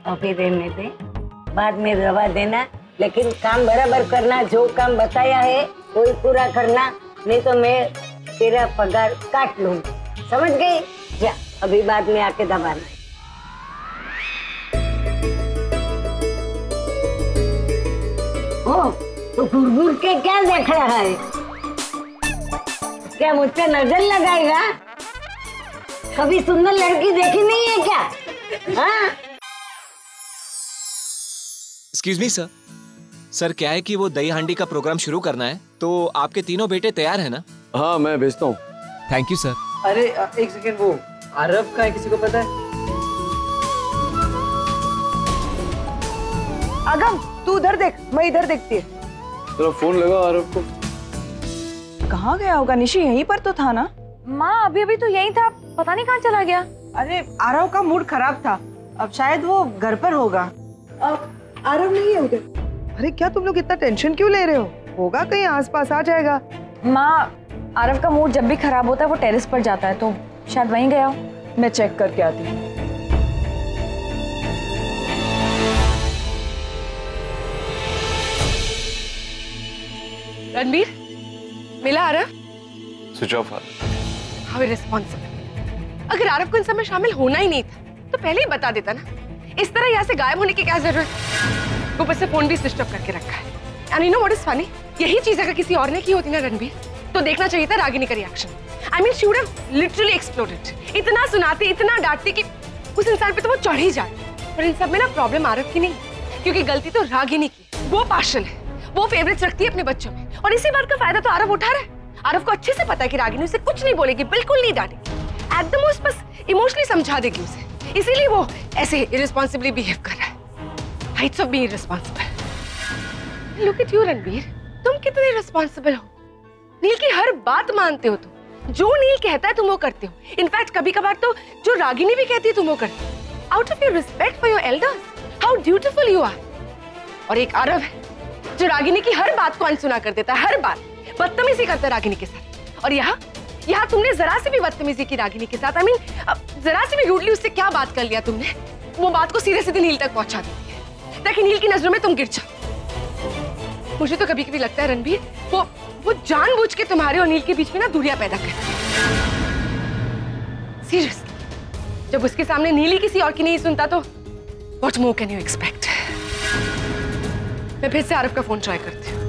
अभी रहने दे, बाद में दवा देना, लेकिन काम बराबर करना। जो काम बताया है वही पूरा करना, नहीं तो मैं तेरा पगार काट लूंगी, समझ गई? जा अभी बाद में आके दबाना। ओ तो घूर-घूर के क्या देख रहा है? क्या मुझ पे नजर लगाएगा? कभी सुंदर लड़की देखी नहीं है क्या? हाँ? Excuse me sir. सर क्या है कि वो दही हांडी का प्रोग्राम शुरू करना है, तो आपके तीनों बेटे तैयार है ना? हाँ मैं भेजता हूँ। Thank you sir. अरे एक सेकेंड, वो आरव का है, किसी को पता है? अगम तू उधर देख, मैं इधर देखती है। तेरा फोन लगा आरव को। कहाँ गया होगा? निशी यहीं पर तो था ना? माँ अभी अभी तो यहीं था, पता नहीं कहाँ चला गया। अरे आरव का मूड खराब था, अब शायद वो घर पर होगा। आरव नहीं है उधर। अरे क्या तुम लोग इतना टेंशन क्यों ले रहे हो? होगा कहीं आसपास, आ जाएगा। माँ आरव का मूड जब भी खराब होता है वो टेरेस पर जाता है, तो शायद वहीं गया हो। मैं चेक करके आती हूँ। रणबीर, मिला Aarav? Switch off. How irresponsible. अगर आरव को इन सब में शामिल होना ही नहीं था तो पहले ही बता देता ना। इस तरह यहाँ से गायब होने की क्या जरूरत? ऊपर से फोन भी स्विच ऑफ करके रखा है। And you know what is funny, यही चीज अगर किसी और ने की होती ना रणबीर, तो देखना चाहिए था रागिनी का reaction. I mean she would have literally exploded. इतना सुनाती, इतना डांटती कि उस इंसान पे तो वो चढ़ ही जाती। पर इन सब में ना प्रॉब्लम आरव की नहीं, क्योंकि गलती तो रागिनी की। वो पार्शल है, वो फेवरेट्स रखती है अपने बच्चों में, और इसी बात का फायदा तो आरव उठा रहा है। आरव को अच्छे से पता है कि रागिनी उसे कुछ नहीं बोलेगी, बिल्कुल नहीं डांटेगी, एट द मोस्ट बस इमोशनली समझा देगी उसे। इसीलिए वो ऐसे इररिस्पॉन्सिबली बिहेव कर रहा है। Heights of being responsible. Look at you Ranbir, तुम कितने रिस्पॉन्सिबल हो। नील की हर बात मानते हो तुम, जो नील कहता है तुम वो करते हो। इनफैक्ट कभी कभार तो जो रागिनी भी कहती है तुम वो करते हो। Out of your respect for your elders, how dutiful you are. और एक आरव है जो रागिनी की हर बात को अनसुना कर देता है, हर बात बदतमीजी करता है रागिनी के साथ। और यहाँ तुमने जरा से भी बदतमीजी की रागिनी के साथ। आई मीन जरा से भी रूडली उससे क्या बात कर लिया तुमने, वो बात को सीधे सीधे नील तक पहुंचा दी है, ताकि नील की नजरों में तुम गिर जाओ। मुझे तो कभी कभी लगता है रणबीर, वो जानबूझ के तुम्हारे और नील के बीच में ना दूरियां पैदा कर। सीरियसली, जब उसके सामने नील ही किसी और की नहीं सुनता तो what more can you expect. मैं फिर से आरव का फोन ट्राई करती हूँ।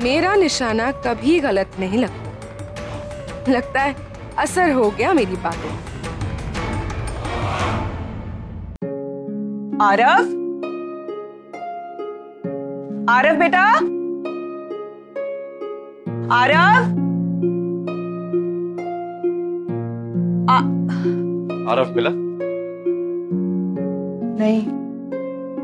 मेरा निशाना कभी गलत नहीं लगता है असर हो गया मेरी बातों। आरव, आरव बेटा, आरव, आरव मिला नहीं।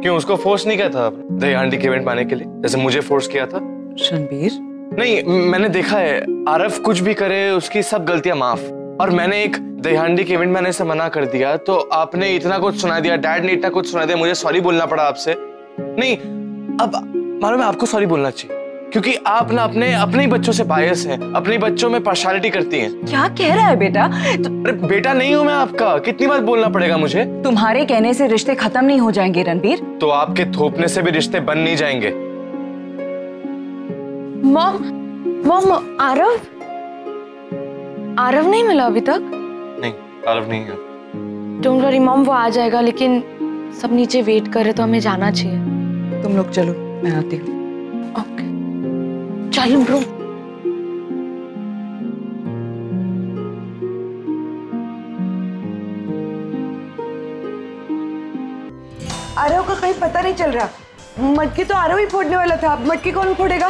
क्यों, उसको फोर्स नहीं किया था दही हांडी के इवेंट में आने के लिए, जैसे मुझे फोर्स किया था? रणबीर, नहीं, मैंने देखा है आरव कुछ भी करे उसकी सब गलतियां माफ। और मैंने एक दही हांडी के इवेंट में आने से मना कर दिया तो आपने इतना कुछ सुना दिया, डैड ने इतना कुछ सुना दिया, मुझे सॉरी बोलना पड़ा आपसे। नहीं, अब मालूम है आपको सॉरी बोलना चाहिए क्योंकि आप ना अपने ही बच्चों से बायस हैं, अपने बच्चों में पार्शियलिटी करती हैं। क्या कह रहा है बेटा? अरे बेटा नहीं हूं मैं आपका, कितनी बार बोलना पड़ेगा मुझे? तुम्हारे कहने से रिश्ते खत्म नहीं हो जाएंगे रणबीर। तो आपके थोपने से भी रिश्ते बन नहीं जाएंगे। मॉम आरव नहीं मिला अभी तक? नहीं, आरव नहीं है। डोंट वरी मॉम, वो आ जाएगा, लेकिन सब नीचे वेट कर रहे तो हमें जाना चाहिए। तुम लोग चलो, मैं आती हूँ। ओके चलो ब्रो। आरव का कहीं पता नहीं चल रहा। मटकी तो आरव ही फोड़ने वाला था, अब मटकी कौन फोड़ेगा?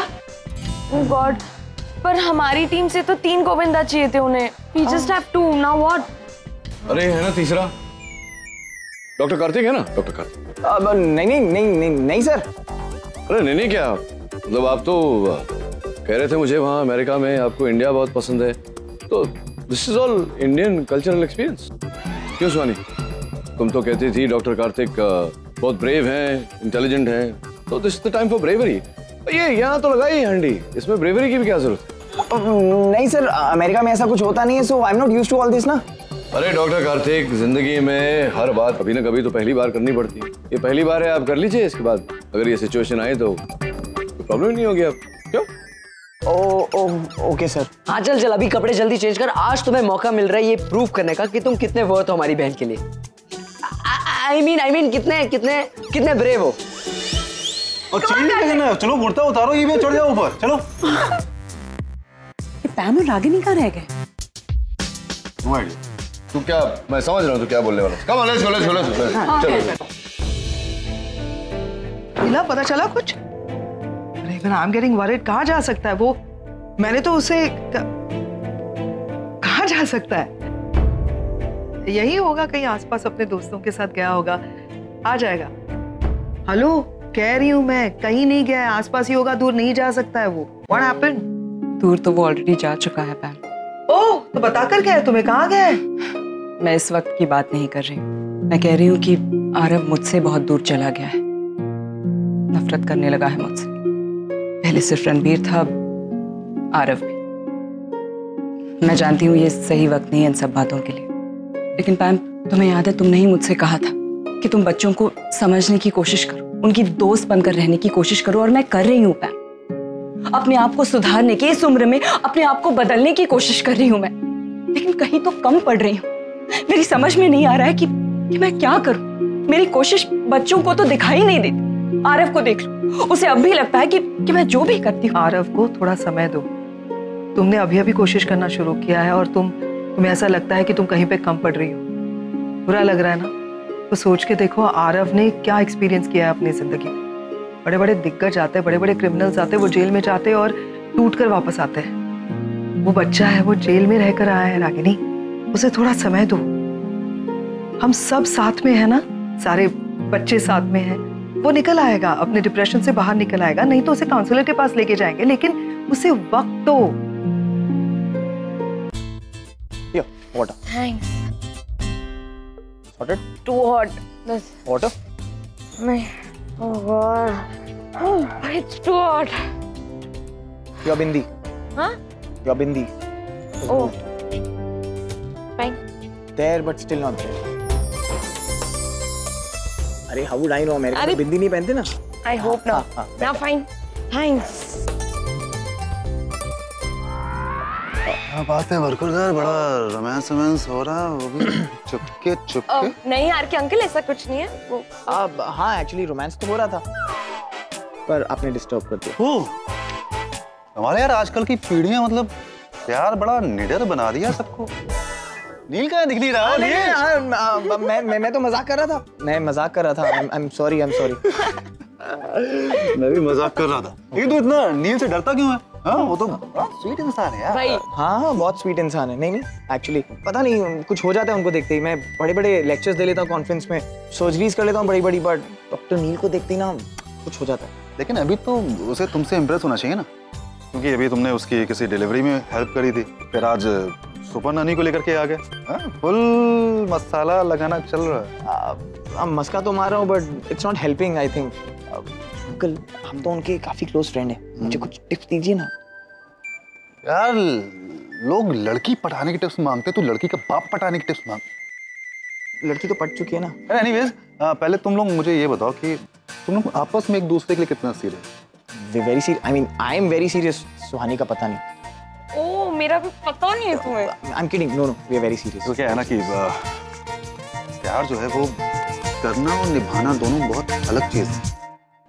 गॉड, पर हमारी टीम से तो 3 गोविंदा चाहिए थे उन्हें। We just have 2, now what? अरे है ना तीसरा, डॉक्टर कार्तिक है ना? डॉक्टर कार्तिक। नहीं सर। अरे नहीं क्या, मतलब आप तो कह रहे थे मुझे वहाँ अमेरिका में आपको इंडिया बहुत पसंद है, तो this is all Indian cultural experience. क्यों सुहानी, तुम तो कहती थी डॉक्टर कार्तिक बहुत ब्रेव हैं, इंटेलिजेंट हैं, तो this is the time for bravery. ये यहाँ तो लगाई हांडी, इसमें ब्रेवरी की भी क्या जरूरत है? नहीं सर, अमेरिका में ऐसा कुछ होता नहीं है, so I am not used to all this ना। अरे डॉक्टर कार्तिक, जिंदगी में हर बात कभी ना कभी तो पहली बार करनी पड़ती है। ये पहली बार है, आप कर लीजिए, इसके बाद अगर ये सिचुएशन आए तो प्रॉब्लम नहीं होगी। आप क्यों? Okay sir. हाँ चल अभी कपड़े जल्दी चेंज कर, आज तुम्हें मौका मिल रहा है ये प्रूव करने का कि तुम कितने वर्थ हो हमारी बहन के लिए। आई मीन कितने ब्रेव हो। और चेंज नहीं करना, चलो कुर्ता उतारो, ये भी चढ़ जाओ ऊपर, चलो। ये पैम और रागिनी कहाँ रह गए? तू क्या, मैं समझ रहा हूँ तू क्या बोलने वाला। Come on, let's go. चलो पता चला कुछ? अरे आई एम गेटिंग वरीड। कहाँ जा सकता है वो? मैंने तो उसे कहाँ जा सकता है? यही होगा, कहीं आसपास अपने दोस्तों के साथ गया होगा, आ जाएगा। हेलो, कह रही हूँ मैं, कहीं नहीं गया है, आसपास ही होगा, दूर नहीं जा सकता है वो। What happened? दूर तो वो ऑलरेडी जा चुका है पैम। ओह, तो बताकर गया है तुम्हें, कहाँ गया है? मैं इस वक्त की बात नहीं कर रही हूँ, मैं कह रही हूँ कि आरव मुझसे बहुत दूर चला गया है, नफरत करने लगा है मुझसे। पहले सिर्फ रणबीर था, आरव भी। मैं जानती हूँ ये सही वक्त नहीं है इन सब बातों के लिए, लेकिन पैम तुम्हें याद है तुमने ही मुझसे कहा था कि तुम बच्चों को समझने की कोशिश करो, उनकी दोस्त बनकर रहने की कोशिश करो, और मैं कर रही हूँ पैम। अपने आप को सुधारने की इस उम्र में अपने आप को बदलने की कोशिश कर रही हूँ मैं, लेकिन कहीं तो कम पड़ रही हूँ। मेरी समझ में नहीं आ रहा है कि मैं क्या करूँ। मेरी कोशिश बच्चों को तो दिखाई नहीं देती। आरव को देख लो, उसे अब भी लगता है कि मैं जो भी करती हूँ। आरव को थोड़ा समय दो। तुमने अभी कोशिश करना शुरू किया है और तुम्हें ऐसा लगता है कि तुम कहीं पे कम पड़ रही हो। बुरा लग रहा है ना? तो सोच के देखो आरव ने क्या एक्सपीरियंस किया है अपनी जिंदगी में। बड़े बड़े दिग्गज आते हैं, बड़े बड़े क्रिमिनल्स आते हैं, वो जेल में जाते हैं और टूट कर वापस आते हैं। वो बच्चा है, वो जेल में रहकर आया है रागिनी, उसे थोड़ा समय दो। हम सब साथ में है ना, सारे बच्चे साथ में हैं। वो निकल आएगा, अपने डिप्रेशन से बाहर निकल आएगा, नहीं तो उसे काउंसलर के पास लेके जाएंगे, लेकिन उसे वक्त दो। Water. Thanks. Sorted? Too hot. This. Water? नहीं. Oh God. Oh, it's too hot. Your bindi. Huh? Your bindi. Oh. Fine. There, but still not there. अरे how would I know? America में बिंदी नहीं पहनते ना? I hope not. Now fine. Thanks. क्या बात है वर्कुरदार, बड़ा रोमांस हो रहा है, वो भी चुपके। नहीं यार के अंकल, ऐसा कुछ नहीं है वो। हाँ एक्चुअली रोमांस तो हो रहा था, पर आपने डिस्टर्ब कर दिया। हमारे यार आजकल की पीढ़ियां मतलब प्यार बड़ा निडर बना दिया सबको। नील कहाँ दिख नहीं रहा? मैं तो मजाक कर रहा था, मैं I'm sorry. मैं भी मजाक कर रहा था। लेकिन तू इतना नील से डरता क्यों है? हाँ, वो तो स्वीट इंसान है यार। भाई हाँ बहुत स्वीट इंसान है। नहीं एक्चुअली पता नहीं कुछ हो जाता है उनको देखते ही। मैं बड़े लेक्चर्स दे लेता हूँ कॉन्फ्रेंस में, सर्जरीज कर लेता हूँ बड़ी, बट डॉक्टर नील को देखते ही ना कुछ हो जाता है। लेकिन अभी तो उसे तुमसे इम्प्रेस होना चाहिए ना, क्योंकि अभी तुमने उसकी किसी डिलीवरी में हेल्प करी थी, फिर आज सुपर नानी को लेकर के आ गए, फुल मसाला लगाना चल रहा है। मस्का तो मार रहा हूँ but it's not helping I think. Uncle हम तो उनके काफी क्लोज फ्रेंड हैं, मुझे कुछ टिप्स दीजिए ना। यार लोग लड़की पटाने की टिप्स मांगते, तू लड़की का बाप पटाने की टिप्स मांग। लड़की तो पट चुकी है ना। एनीवेज पहले तुम लोग मुझे ये बताओ कि तुम लोग आपस में एक दूसरे के लिए कितना serious? Very serious, I mean I am very serious. Suhani का पता नहीं। ओह मेरा भी पता नहीं है तुम्हें। I am kidding, no no we are very serious. तो क्या है ना कि प्यार जो है वो करना और निभाना दोनों बहुत अलग चीज है।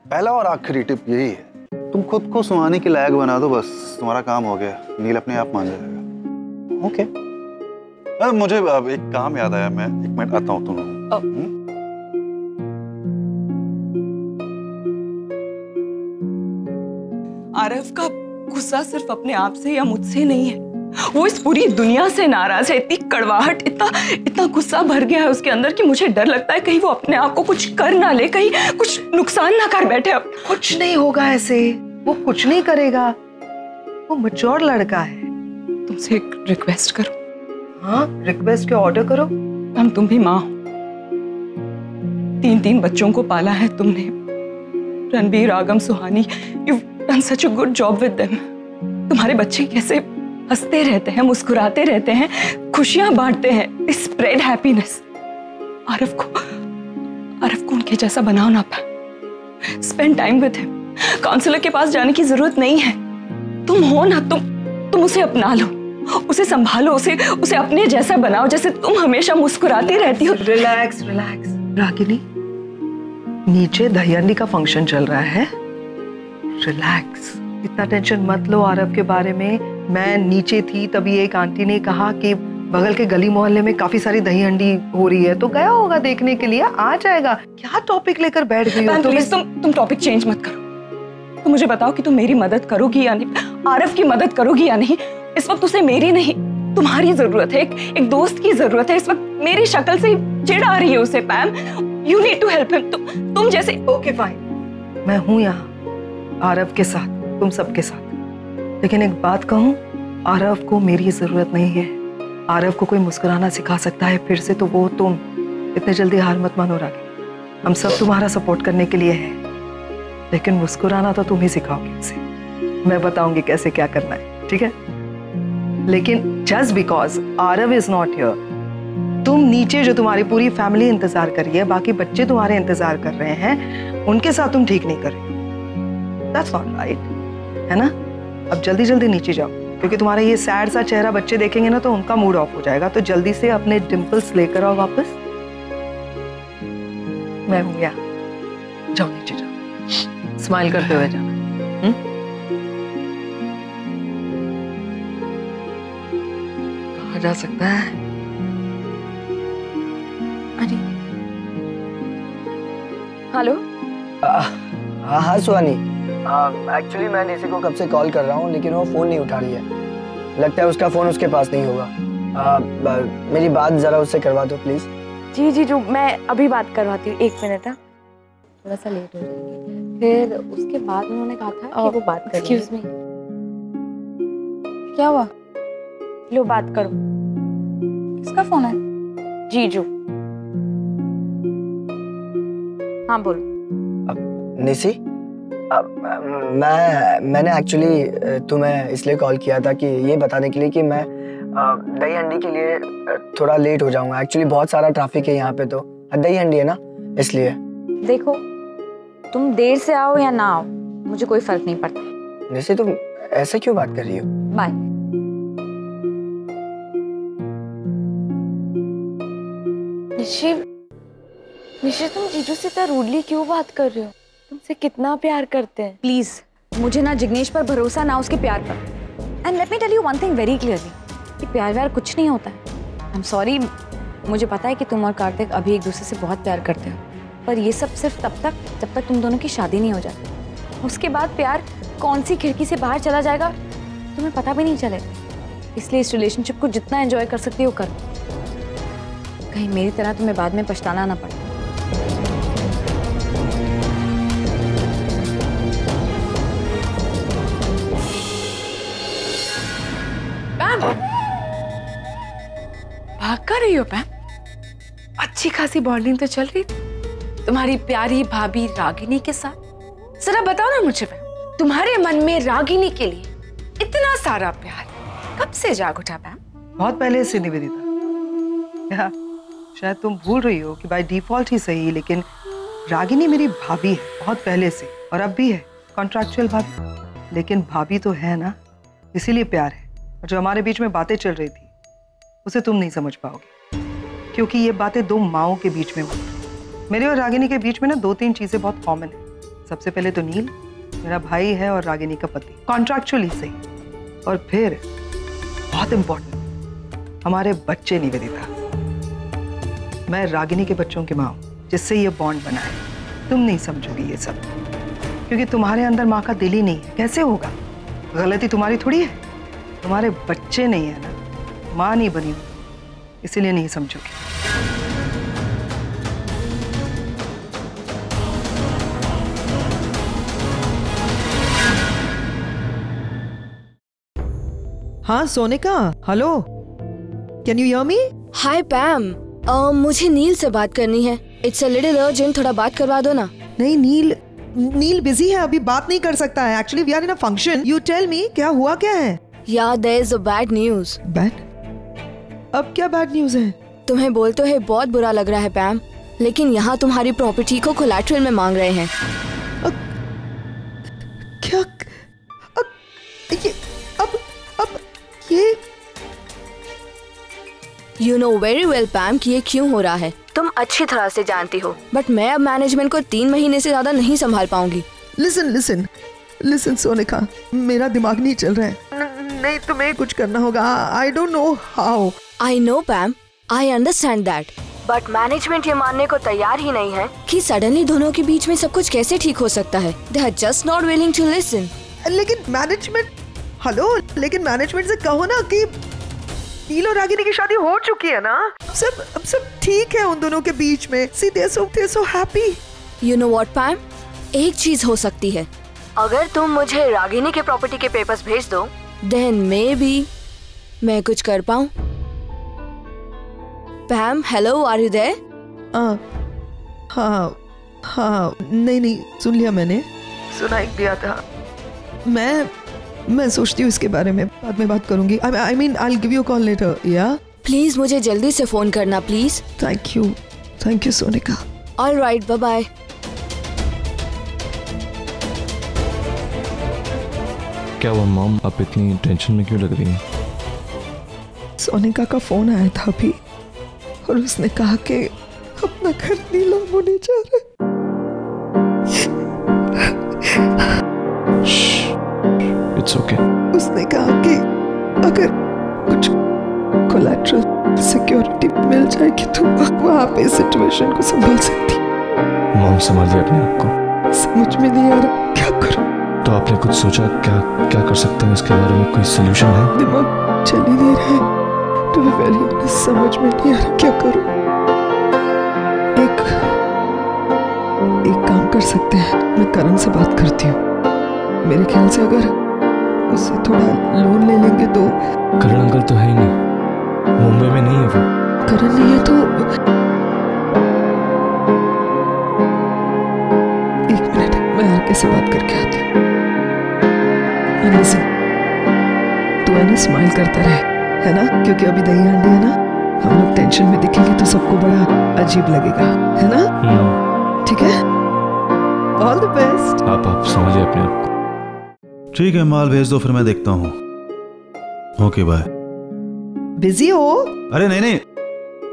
पहला और आखिरी टिप यही है, तुम खुद को सुहानी के लायक बना दो, बस तुम्हारा काम हो गया। नील अपने आप मान जाएगा। ओके। मुझे अब एक काम याद आया, मैं 1 मिनट आता हूँ तुम। आरव का गुस्सा सिर्फ अपने आप से या मुझसे नहीं है, वो इस पूरी दुनिया से नाराज है। इतनी कड़वाहट, इतना गुस्सा भर गया है उसके अंदर कि मुझे डर लगता है कहीं वो अपने आप को कुछ कर ना ले, कहीं कुछ नुकसान ना कर बैठे। अब कुछ नहीं होगा ऐसे, वो कुछ नहीं करेगा, वो मैच्योर लड़का है। तुमसे एक रिक्वेस्ट करो। हाँ रिक्वेस्ट के ऑर्डर करो। हम तुम भी माँ हो, 3 बच्चों को पाला है तुमने। रणबीर, आगम, सुहानी, you've done such a good job with them। तुम्हारे बच्चे कैसे हंसते रहते हैं, मुस्कुराते रहते हैं, खुशियां बांटते हैं, they spread happiness। आरव को उनके जैसा बनाओ ना पाए। Spend time with him। Counsellor के पास जाने की जरूरत नहीं है। तुम हो ना, तुम उसे अपना लो, उसे संभालो, उसे अपने जैसा बनाओ, जैसे तुम हमेशा मुस्कुराती रहती हो। रिलैक्स रिलैक्स रागिनी, नीचे दहीहंडी का फंक्शन चल रहा है, रिलैक्स। इतना टेंशन मत लो आरव के बारे में। मैं नीचे थी तभी एक आंटी ने कहा कि बगल के गली मोहल्ले में काफी सारी दहीहंडी हो रही है, तो गया होगा देखने के लिए, आ जाएगा। क्या टॉपिक लेकर बैठ गई हो? तुम टॉपिक चेंज मत करो। तुम मुझे बताओ कि तुम मेरी मदद करोगी या नहीं, आरव की मदद करोगी या नहीं। इस वक्त उसे मेरी नहीं तुम्हारी जरूरत है, एक दोस्त की जरूरत है। इस वक्त मेरी शक्ल से चिढ़ आ रही है उसे। Pam, you need to help him. तुम जैसे। ओके फाइन, मैं हूं यहाँ आरव के साथ, तुम सबके साथ। लेकिन एक बात कहूं, आरव को मेरी जरूरत नहीं है। आरव को कोई मुस्कुराना सिखा सकता है फिर से, तो वो तुम। इतने जल्दी हार मत मानो रागी, हम सब तुम्हारा सपोर्ट करने के लिए हैं, लेकिन मुस्कुराना तो तुम ही सिखाओगे उसे। मैं बताऊंगी कैसे क्या करना है, ठीक है? लेकिन just because Aarav is not here, तुम नीचे जो तुम्हारी पूरी फैमिली इंतजार कर रही है, बाकी बच्चे तुम्हारे इंतजार कर रहे हैं, उनके साथ तुम ठीक नहीं कर रहे हो। दैट्स नॉट राइट, है ना? अब जल्दी जल्दी नीचे जाओ, क्योंकि तुम्हारा ये सैड सा चेहरा बच्चे देखेंगे ना तो उनका मूड ऑफ हो जाएगा। तो जल्दी से अपने डिंपल्स लेकर आओ वापस। मैं हूं यहाँ, जाओ नीचे जाओ, स्माइल करते हुए जाना। कहाँ जा सकता है? अरे हेलो। हाँ सुहानी, एक्चुअली मैं निशी को कब से कॉल कर रहा हूँ, लेकिन वो फ़ोन नहीं उठा रही है। लगता है उसका फ़ोन उसके पास नहीं होगा। मेरी बात ज़रा उससे करवा दो प्लीज़। जी जी जो मैं अभी बात करवाती हूँ, 1 मिनट। थोड़ा सा लेट हो जाएंगे, फिर उसके बाद उन्होंने कहा था कि वो बात कर। एक्सक्यूज मी, क्या हुआ? लो बात करो। किसका फोन है? जीजू। हाँ बोलो। निशी, मैंने एक्चुअली तुम्हें इसलिए कॉल किया था कि ये बताने के लिए कि मैं दहीहंडी के लिए थोड़ा लेट हो जाऊंगा। एक्चुअली बहुत सारा ट्रैफिक है यहाँ पे, तो दहीहंडी है ना, इसलिए। देखो तुम देर से आओ या ना आओ, मुझे कोई फर्क नहीं पड़ता। निशी तुम ऐसे क्यों बात कर रही हो? बाय। निशी तुम जीजू से इतना रूडली क्यों बात कर रहे हो? तुमसे कितना प्यार करते हैं। प्लीज मुझे ना जिग्नेश पर भरोसा, ना उसके प्यार पर। And let me tell you one thing very clearly, कि प्यार व्यार कुछ नहीं होता है। आई एम सॉरी, मुझे पता है कि तुम और कार्तिक अभी एक दूसरे से बहुत प्यार करते हो, पर ये सब सिर्फ तब तक जब तक तुम दोनों की शादी नहीं हो जाती। उसके बाद प्यार कौन सी खिड़की से बाहर चला जाएगा तुम्हें पता भी नहीं चलेगा। इसलिए इस रिलेशनशिप को जितना एंजॉय कर सकती हो कर, कहीं मेरी तरह तुम्हें बाद में पछताना ना पड़े। भाग कर रही हो पैम? अच्छी खासी बॉन्डिंग तो चल रही थी तुम्हारी प्यारी भाभी रागिनी के साथ। जरा बताओ ना मुझे पैम, तुम्हारे मन में रागिनी के लिए इतना सारा प्यार कब से जाग उठा पैम? बहुत पहले से निवेदिता। या शायद तुम भूल रही हो कि बाय डिफॉल्ट ही सही, लेकिन रागिनी मेरी भाभी है बहुत पहले से, और अब भी है, कॉन्ट्रैक्चुअल भाभी। लेकिन भाभी तो है ना, इसीलिए प्यार है। और जो हमारे बीच में बातें चल रही थी उसे तुम नहीं समझ पाओगे, क्योंकि ये बातें दो माओं के बीच में हुई। मेरे और रागिनी के बीच में ना 2-3 चीजें बहुत कॉमन है। सबसे पहले तो नील मेरा भाई है और रागिनी का पति, कॉन्ट्रैक्चुअली सही। और फिर बहुत इंपॉर्टेंट, हमारे बच्चे निवेदिता। मैं रागिनी के बच्चों की माँ हूं, जिससे ये बॉन्ड बना है। तुम नहीं समझोगी ये सब, क्योंकि तुम्हारे अंदर माँ का दिल ही नहीं है। कैसे होगा? गलती तुम्हारी थोड़ी है, तुम्हारे बच्चे नहीं है ना, माँ नहीं बनी हो, इसीलिए नहीं समझोगी। हाँ Sonika, hello, can you hear me? Hi Pam, मुझे नील से बात करनी है। इट्स अ लिटिल अर्जेंट, थोड़ा बात करवा दो ना। नहीं, नील बिजी है, अभी बात नहीं कर सकता है। Actually we are in a function. You tell me, क्या हुआ क्या है? यार there is a bad news. Bad? अब क्या बैड न्यूज है? तुम्हें बोलते हुए बहुत बुरा लग रहा है पैम, लेकिन यहाँ तुम्हारी प्रॉपर्टी को कोलैटरल में मांग रहे हैं। क्या? ये You know very well पैम कि ये क्यों हो रहा है। तुम अच्छी तरह से जानती हो, बट मैं अब मैनेजमेंट को 3 महीने से ज्यादा नहीं संभाल पाऊंगी। लिसन सोनिका, मेरा दिमाग नहीं चल रहा है। नहीं, तुम्हें कुछ करना होगा। I don't know how. I know पैम, I understand that, but management ये मानने को तैयार ही नहीं है कि सडनली दोनों के बीच में सब कुछ कैसे ठीक हो सकता है। They are just not willing to listen. लेकिन मैनेजमेंट से कहो ना कि नील और रागिनी की शादी हो चुकी है ना। अब सब ठीक है उन दोनों के बीच में। See, they're so happy. You know what पैम, एक चीज हो सकती है। अगर तुम मुझे रागिनी के प्रॉपर्टी के पेपर्स भेज दो, then maybe मैं कुछ कर पाऊं। पैम, हेलो, आर यू देयर? हाँ, नहीं, सुन लिया मैंने, सुनाई दिया था। मैं सोचती हूँ इसके बारे में, बाद में बात करूंगी। I mean, I'll give you a call later, yeah? Please मुझे जल्दी से फोन करना please. Thank you Sonika. All right, bye bye. क्या हुआ मॉम, आप इतनी टेंशन में क्यों लग रही हैं? सोनिका का फोन आया था अभी, और उसने कहा कि अपना घर नीलाम होने जा रहा है। It's okay. उसने कहा कि अगर कुछ कोलैटरल सिक्योरिटी मिल जाएगी तो वहाँ पे सिचुएशन को संभाल सकती। मॉम, संभालिए अपने आप को। समझ में नहीं आ रहा क्या करूं। तो आपने कुछ सोचा क्या कर सकते हैं इसके बारे में? कोई सोल्यूशन है? दिमाग चल ही नहीं रहा है। To be very honest, समझ में नहीं आ रहा क्या करूं। एक काम कर सकते हैं, मैं करण से बात करती हूँ। मेरे ख्याल से अगर उससे थोड़ा लोन ले लेंगे तो। करण अंकल तो है ही नहीं, मुंबई में नहीं है वो। करण नहीं है तो एक मिनट, मैं आरके से बात करके आती हूँ। तू है ना, स्माइल करता रहे, है ना, क्योंकि अभी दही हांडी है ना, हम लोग टेंशन में दिखेंगे तो सबको बड़ा अजीब लगेगा, है ना? ठीक है, ऑल द बेस्ट। आप समझिए अपने आप को। ठीक है, माल भेज दो, फिर मैं देखता हूँ। Okay bye. बिजी हो? अरे नहीं,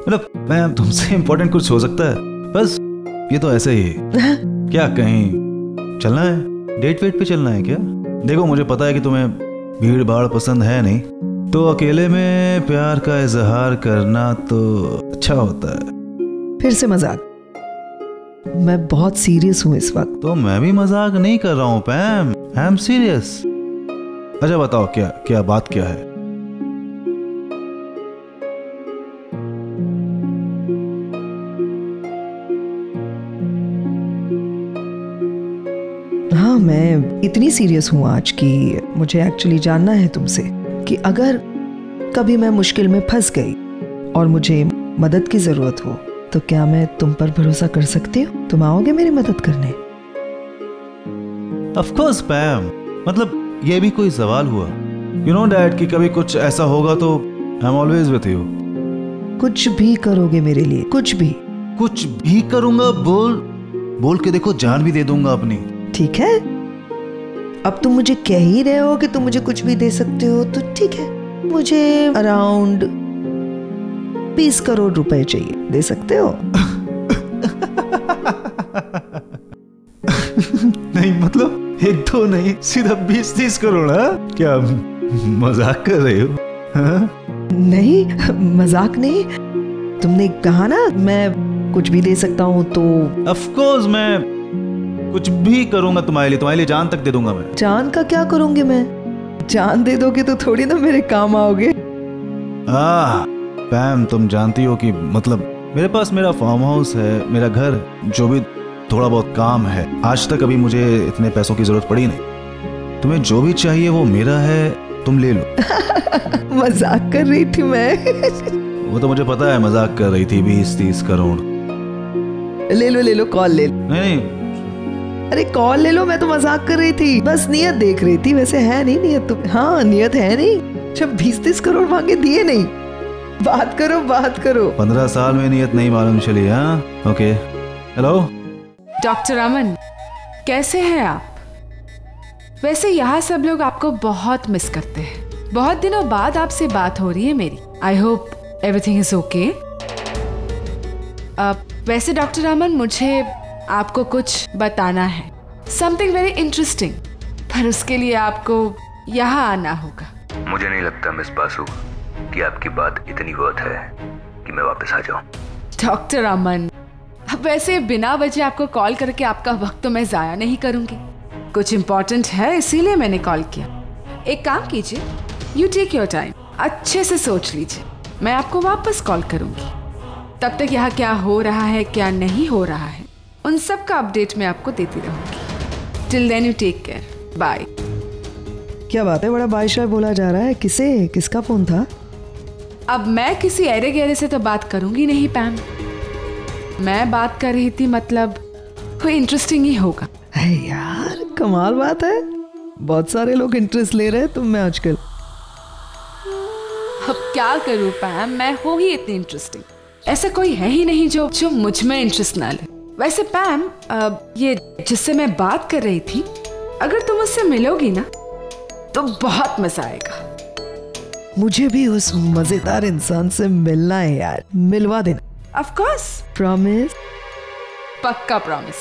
मतलब मैं तुमसे इम्पोर्टेंट कुछ हो सकता है, बस ये तो ऐसे ही। क्या कहीं चलना है? डेट वेट पे चलना है क्या? देखो, मुझे पता है कि तुम्हें भीड़ भाड़ पसंद है नहीं, तो अकेले में प्यार का इजहार करना तो अच्छा होता है। फिर से मजाक? मैं बहुत सीरियस हूँ इस वक्त। तो मैं भी मजाक नहीं कर रहा हूँ पैम, आई एम सीरियस। अच्छा बताओ, क्या बात क्या है? हाँ, मैं इतनी सीरियस हूँ आज कि मुझे एक्चुअली जानना है तुमसे कि अगर कभी मैं मुश्किल में फंस गई और मुझे मदद की जरूरत हो तो क्या मैं तुम पर भरोसा कर सकती हूँ? तुम आओगे मेरी मदद करने? ऑफ कोर्स पैम, मतलब ये भी कोई सवाल हुआ? यू नो डैड कि कभी कुछ ऐसा होगा तो I am always with you. कुछ भी करोगे मेरे लिए? कुछ भी करूंगा। बोल के देखो, जान भी दे दूंगा अपनी। ठीक है, अब तुम मुझे कह ही रहे हो कि तुम मुझे कुछ भी दे सकते हो तो ठीक है। मुझे अराउंड 20 करोड़ रुपए चाहिए, दे सकते हो? नहीं मतलब 1-2 नहीं, सीधा 20-30 करोड़। क्या मजाक कर रहे हो? नहीं, मजाक नहीं। तुमने कहा ना मैं कुछ भी दे सकता हूँ तो ऑफ कोर्स मैं कुछ भी करूंगा तुम्हारे लिए जान तक दे दूंगा मैं। जान का क्या करूंगी मैं? जान दे दोगे तो थोड़ी ना मेरे काम आओगे। पैम, तुम जानती हो कि मतलब मेरे पास मेरा फार्म हाउस है, मेरा घर, जो भी थोड़ा बहुत काम है। आज तक अभी मुझे इतने पैसों की जरूरत पड़ी नहीं। तुम्हें जो भी चाहिए वो मेरा है, तुम ले लो। मजाक कर रही थी मैं। वो तो मुझे पता है मजाक कर रही थी। 20-30 करोड़ ले लो, कॉल ले लो। नहीं, अरे कॉल ले लो, मैं तो मजाक कर रही थी, बस नियत देख रही थी। वैसे है नहीं नियत तो, हाँ नियत है नहीं। जब 20-30 करोड़ मांगे दिए नहीं। बात करो। 15 साल में नियत नहीं मालूम चली। हाँ ओके। हेलो डॉक्टर अमन, कैसे हैं आप? वैसे यहाँ सब लोग आपको बहुत मिस करते हैं। बहुत दिनों बाद आपसे बात हो रही है मेरी। I hope everything is okay. वैसे डॉक्टर अमन, मुझे आपको कुछ बताना है, समथिंग वेरी इंटरेस्टिंग, पर उसके लिए आपको यहाँ आना होगा। मुझे नहीं लगता मिस बासु कि आपकी बात इतनी वर्थ है कि मैं वापस आ जाऊं। डॉक्टर अमन, वैसे बिना वजह आपको कॉल करके आपका वक्त तो मैं जाया नहीं करूंगी। कुछ इम्पोर्टेंट है इसीलिए मैंने कॉल किया। एक काम कीजिए, यू टेक योर टाइम, अच्छे से सोच लीजिए, मैं आपको वापस कॉल करूंगी। तब तक यहाँ क्या हो रहा है क्या नहीं हो रहा है उन सब का अपडेट मैं आपको देती रहूंगी। Till then you take care, bye. क्या बात है, बड़ा बाय शाय बोला जा रहा है। किसका फोन था? अब मैं किसी ऐरे गहरे से तो बात करूंगी नहीं पैम। मैं बात कर रही थी, मतलब कोई इंटरेस्टिंग ही होगा। यार कमाल बात है, बहुत सारे लोग इंटरेस्ट ले रहे हैं तुम में आजकल। अब क्या करूं पैम, मैं हो ही इतनी इंटरेस्टिंग, ऐसा कोई है ही नहीं जो मुझ में इंटरेस्ट ना ले। वैसे पैम, ये जिससे मैं बात कर रही थी, अगर तुम उससे मिलोगी ना तो बहुत मजा आएगा। मुझे भी उस मजेदार इंसान से मिलना है यार, मिलवा देना। Of course. प्रॉमिस? पक्का प्रॉमिस।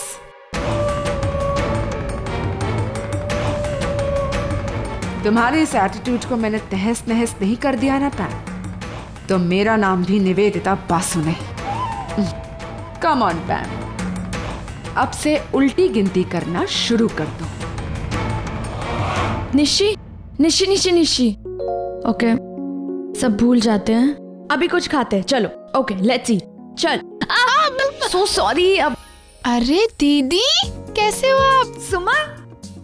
तुम्हारे इस एटीट्यूड को मैंने तहस नहस नहीं कर दिया ना पैम, तो मेरा नाम भी निवेदिता बासु नहीं। कम ऑन पैम, अब से उल्टी गिनती करना शुरू कर दो। निशी निशी निशी निशी। ओके, सब भूल जाते हैं, अभी कुछ खाते हैं। चलो ओके, लेट्स ईट। चल। So sorry. अब अरे दीदी, कैसे हो आप? सुमन,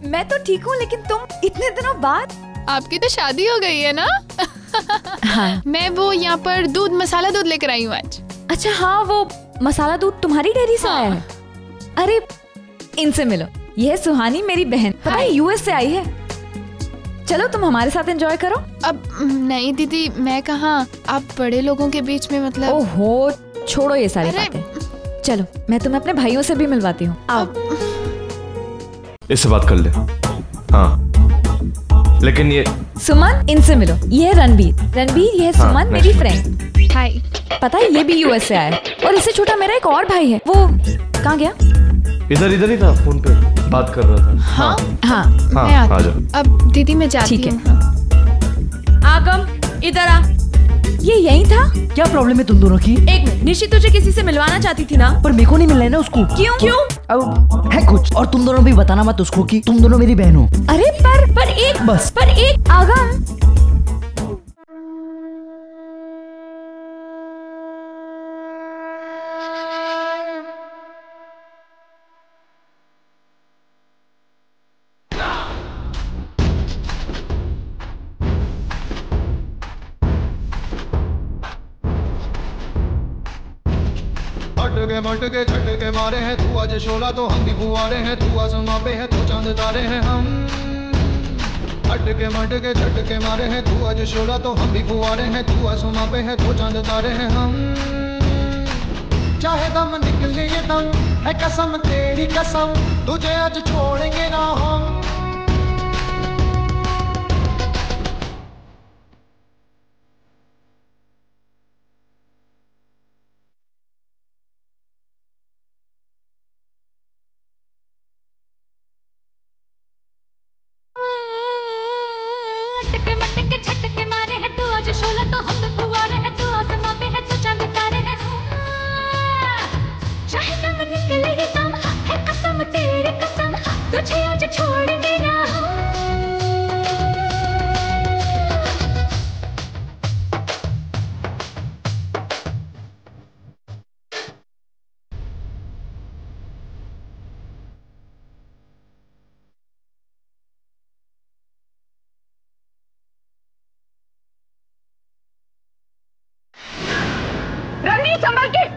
मैं तो ठीक हूँ, लेकिन तुम इतने दिनों बाद। आपकी तो शादी हो गई है ना? हाँ। मैं वो यहाँ पर दूध, मसाला दूध लेकर आई हूँ आज। अच्छा हाँ, वो मसाला दूध तुम्हारी डेयरी से आया है? अरे इनसे मिलो, ये सुहानी मेरी बहन, पता है यूएस से आई है। चलो तुम हमारे साथ एंजॉय करो। अब नहीं दीदी, मैं कहाँ, आप बड़े लोगों के बीच में, मतलब। ओहो, छोड़ो ये सारी बातें। चलो मैं तुम्हें अपने भाइयों से भी मिलवाती हूँ। आओ। इससे बात कर ले। हाँ, लेकिन ये सुमन, इनसे मिलो, ये है रणबीर, ये है सुमन, मेरी फ्रेंड। हाय। पता है ये भी यूएस से आया है, और इससे छोटा मेरा एक और भाई है। वो कहाँ गया? इधर ही था, फोन पे बात कर रहा था। हाँ हाँ, मैं आती आ जाओ। अब दीदी मैं जाती हूँ। आगम, इधर आ। ये यही था? क्या प्रॉब्लम है तुम दोनों की? एक मिनट, निशी तुझे किसी से मिलवाना चाहती थी ना? पर मेरे को नहीं मिलना है ना उसको। क्यों? अब है कुछ, और तुम दोनों भी बताना मत उसको कि तुम दोनों मेरी बहन हो। अरे पर एक बस, पर एक आगम। मटके झटके मारे हैं, तू आज शोला तो हम भी फुवारे हैं, तू आसमां पे है तो चांद तारे हैं हम। अटके मटके झटके मारे हैं, तू आज शोला तो हम भी फुवारे हैं, तू आसमां पे है तो चांद तारे हैं हम। चाहे दम निकले ये दम है कसम तेरी कसम, तुझे आज छोड़ेंगे ना हम। तुझे आज छोड़ेंगे ना रणवीर संभाल के।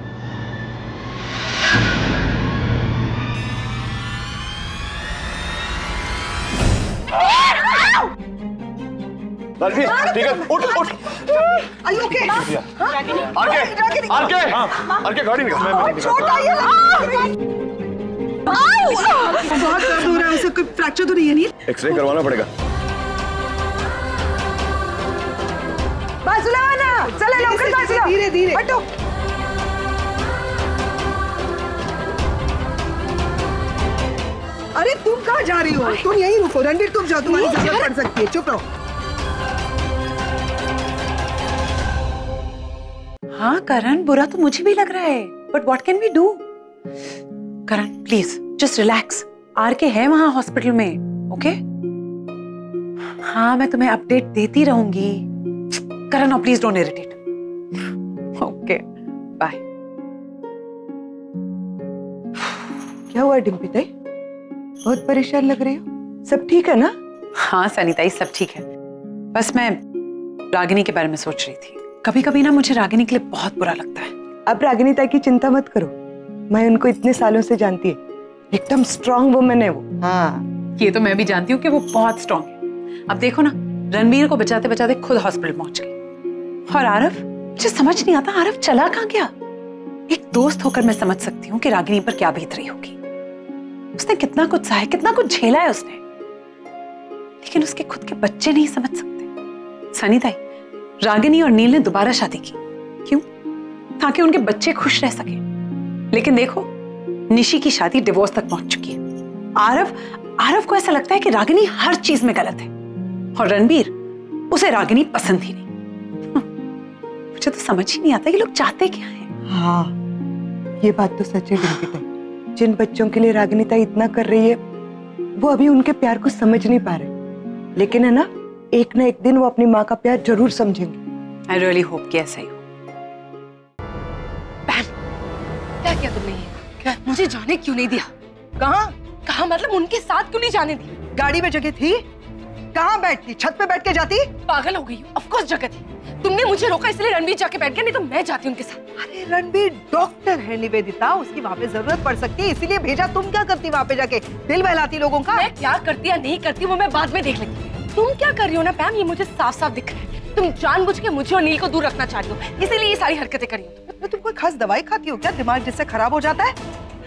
रणवीर ठीक है, उठ उठ। Are you okay? आरके गाड़ी निकाल। छोटा बहुत दर्द हो रहा है, उसे कोई फ्रैक्चर तो नहीं है? नहीं, एक्सरे करवाना पड़ेगा। बाजूला आना, चला लवकर बाजूला, धीरे धीरे हटो। अरे तुम कहाँ जा रही हो? तुम यहीं रुको। रणवीर तुम जाओ, तुम्हारी जरूरत पड़ सकती है। चुप रहो। हाँ करण, बुरा तो मुझे भी लग रहा है, but what can we do? Karan please just relax. R K है वहां हॉस्पिटल में, ओके? हाँ मैं तुम्हें अपडेट देती रहूंगी। Karan now please don't irritate. Okay bye. क्या हुआ डिम्पी ताई? बहुत परेशान लग रही हो। सब ठीक है ना? हाँ सनीताई सब ठीक है, बस मैं रागिनी के बारे में सोच रही थी। कभी कभी ना मुझे रागिनी के लिए बहुत बुरा लगता है। अब रागिनी ताई की चिंता मत करो, मैं उनको इतने सालों से जानती है, एकदम स्ट्रॉन्ग वुमन है वो। हाँ ये तो मैं भी जानती हूँ कि वो बहुत स्ट्रॉन्ग है। अब देखो ना, रणवीर को बचाते बचाते खुद हॉस्पिटल पहुंच गई। और आरव, मुझे समझ नहीं आता आरव चला कहाँ गया? एक दोस्त होकर मैं समझ सकती हूँ कि रागिनी पर क्या बीत रही होगी। उसने कितना कुछ सहा है, कितना कुछ झेला है उसने, लेकिन उसके खुद के बच्चे नहीं समझ सकते। सनीताई, रागिनी और नील ने दोबारा शादी की, क्यों? ताकि उनके बच्चे खुश रह सके। लेकिन देखो निशी की शादी डिवोर्स तक पहुंच चुकी है। आरव को ऐसा लगता है कि रागिनी हर चीज में गलत है, और रणबीर उसे रागिनी पसंद ही नहीं। मुझे तो समझ ही नहीं आता ये लोग चाहते क्या है। हाँ ये बात तो सच है डिम्पी ताई, जिन बच्चों के लिए रागिनी ताई इतना कर रही है वो अभी उनके प्यार को समझ नहीं पा रहे, लेकिन है ना एक दिन वो अपनी माँ का प्यार जरूर समझेंगे। आई रियली होप कि ऐसा ही हो। क्या किया तुमने ये? क्या? मुझे जाने क्यों नहीं दिया? कहाँ मतलब उनके साथ क्यों नहीं जाने दी? गाड़ी में जगह थी, कहाँ बैठती? छत पे बैठ के जाती? पागल हो गई हूँ, ऑफ कोर्स जगह थी। तुमने मुझे रोका इसलिए रणवीर जाके बैठ गया, नहीं तो मैं जाती उनके साथ। अरे रणवीर डॉक्टर है निवेदिता, उसकी वहाँ पे जरूरत पड़ सकती है, इसीलिए भेजा। तुम क्या करती वहाँ पे जाके? दिल बहलाती लोगों का? मैं क्या करती या नहीं करती वो मैं बाद में देख लेती। तुम क्या कर रही हो ना पैम, ये मुझे साफ साफ दिख रहा है। तुम जानबूझ के मुझे और नील को दूर रखना चाहती हो, इसीलिए ये सारी हरकतें करी हो। तुम कोई खास दवाई खाती हो क्या? दिमाग जिससे खराब हो जाता है?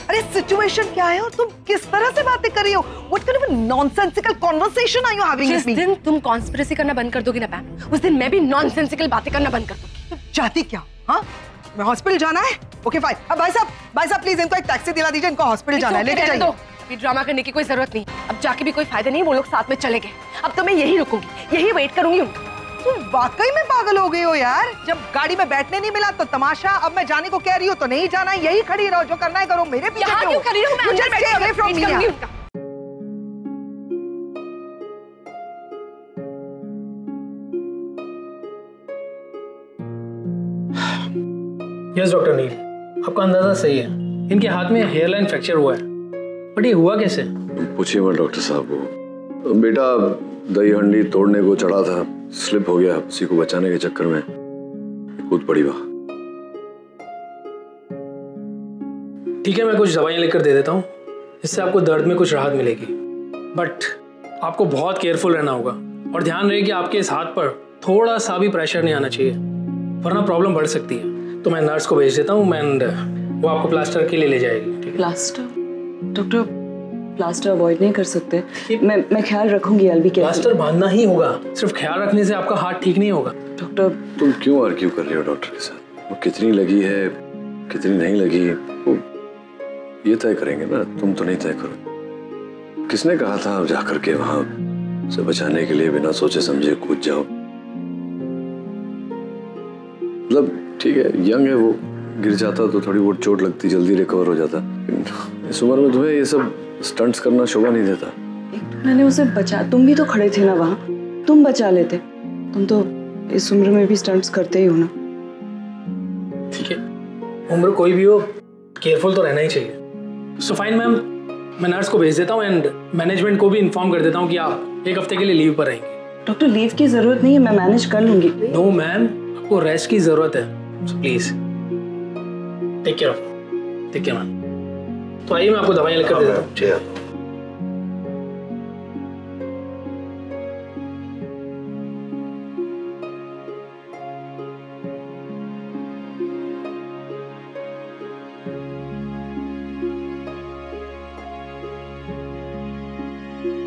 अरे सिचुएशन क्या है और तुम किस तरह से बातें कर रही हो? What kind of a nonsensical conversation are you having with me? जिस दिन तुम कॉन्स्पिरेसी करना बंद कर दोगी ना पैम, उस दिन मैं भी नॉनसेंसिकल बातें करना बंद कर दूंगी। तुम चाहती क्या? हाँ मैं हॉस्पिटल जाना है? Okay fine. अब भाई साहब प्लीज इनको एक टैक्सी दिला दीजिए, इनको हॉस्पिटल जाना है, लेके जाइए। अभी ड्रामा करने की कोई जरूरत नहीं, अब जाके भी कोई फायदा नहीं, वो लोग साथ में चले गए। अब तो मैं यही रुकूंगी, यही वेट करूंगी उनका। तुम वाकई में पागल हो गई हो यार, जब गाड़ी में बैठने नहीं मिला तो तमाशा, अब मैं जाने को कह रही हूँ तो नहीं जाना है, यही खड़ी रहो, जो करना है करो, मेरे पीछे क्यों खड़ी रहूं? मैं अंदर बैठी हूं, उनका। यस डॉक्टर नील, आपका अंदाजा सही है, इनके हाथ में हेयरलाइन फ्रैक्चर हुआ है, बट ये हुआ कैसे? पूछिए मत डॉक्टर साहब को। बेटा दही हंडी तोड़ने को चढ़ा था, स्लिप हो गया, उसी को बचाने के चक्कर में कूद पड़ी। वाह ठीक है, मैं कुछ दवाइयाँ लिखकर दे देता हूँ, इससे आपको दर्द में कुछ राहत मिलेगी। बट आपको बहुत केयरफुल रहना होगा और ध्यान रहे कि आपके इस हाथ पर थोड़ा सा भी प्रेशर नहीं आना चाहिए, वरना प्रॉब्लम बढ़ सकती है। तो मैं नर्स को भेज देता हूँ, वो आपको प्लास्टर के लिए ले जाएगी। ठीक है? प्लास्टर? डॉक्टर, प्लास्टर अवॉइड नहीं कर सकते। मैं ख्याल रखूंगी। I'll be careful। प्लास्टर बांधना ही होगा, सिर्फ ख्याल रखने से आपका हाथ ठीक नहीं होगा। डॉक्टर, तुम क्यों आर्ग्यू कर रही हो डॉक्टर के साथ? वो कितनी लगी है, कितनी नहीं लगी, वो ये तय करेंगे ना, तुम तो नहीं तय करो। किसने कहा था आप जाकर के वहां से बचाने के लिए बिना सोचे समझे कूद जाओ? मतलब ठीक है, यंग है वो, गिर जाता तो थोड़ी बहुत चोट लगती, जल्दी रिकवर हो जाता। इस उम्र में तुम्हें ये सब स्टंट्स करना शोभा नहीं देता। मैंने उसे बचा, तुम भी तो खड़े थे ना वहां, तुम बचा लेते। तुम तो इस उम्र में भी स्टंट्स करते ही हो ना। ठीक है, उम्र कोई भी हो, केयरफुल तो रहना ही चाहिए। सो फाइन मैम, मैं नर्स को भेज देता हूँ एंड मैनेजमेंट को भी इन्फॉर्म कर देता हूँ कि आप 1 हफ्ते के लिए लीव पर रहेंगे। डॉक्टर, लीव की जरूरत नहीं है, मैं मैनेज कर लूंगी। नो मैम, आपको रेस्ट की जरूरत है, so please take care of, take care ma'am. तो आइए, मैं आपको दवाइयाँ लिखकर दे देता हूँ।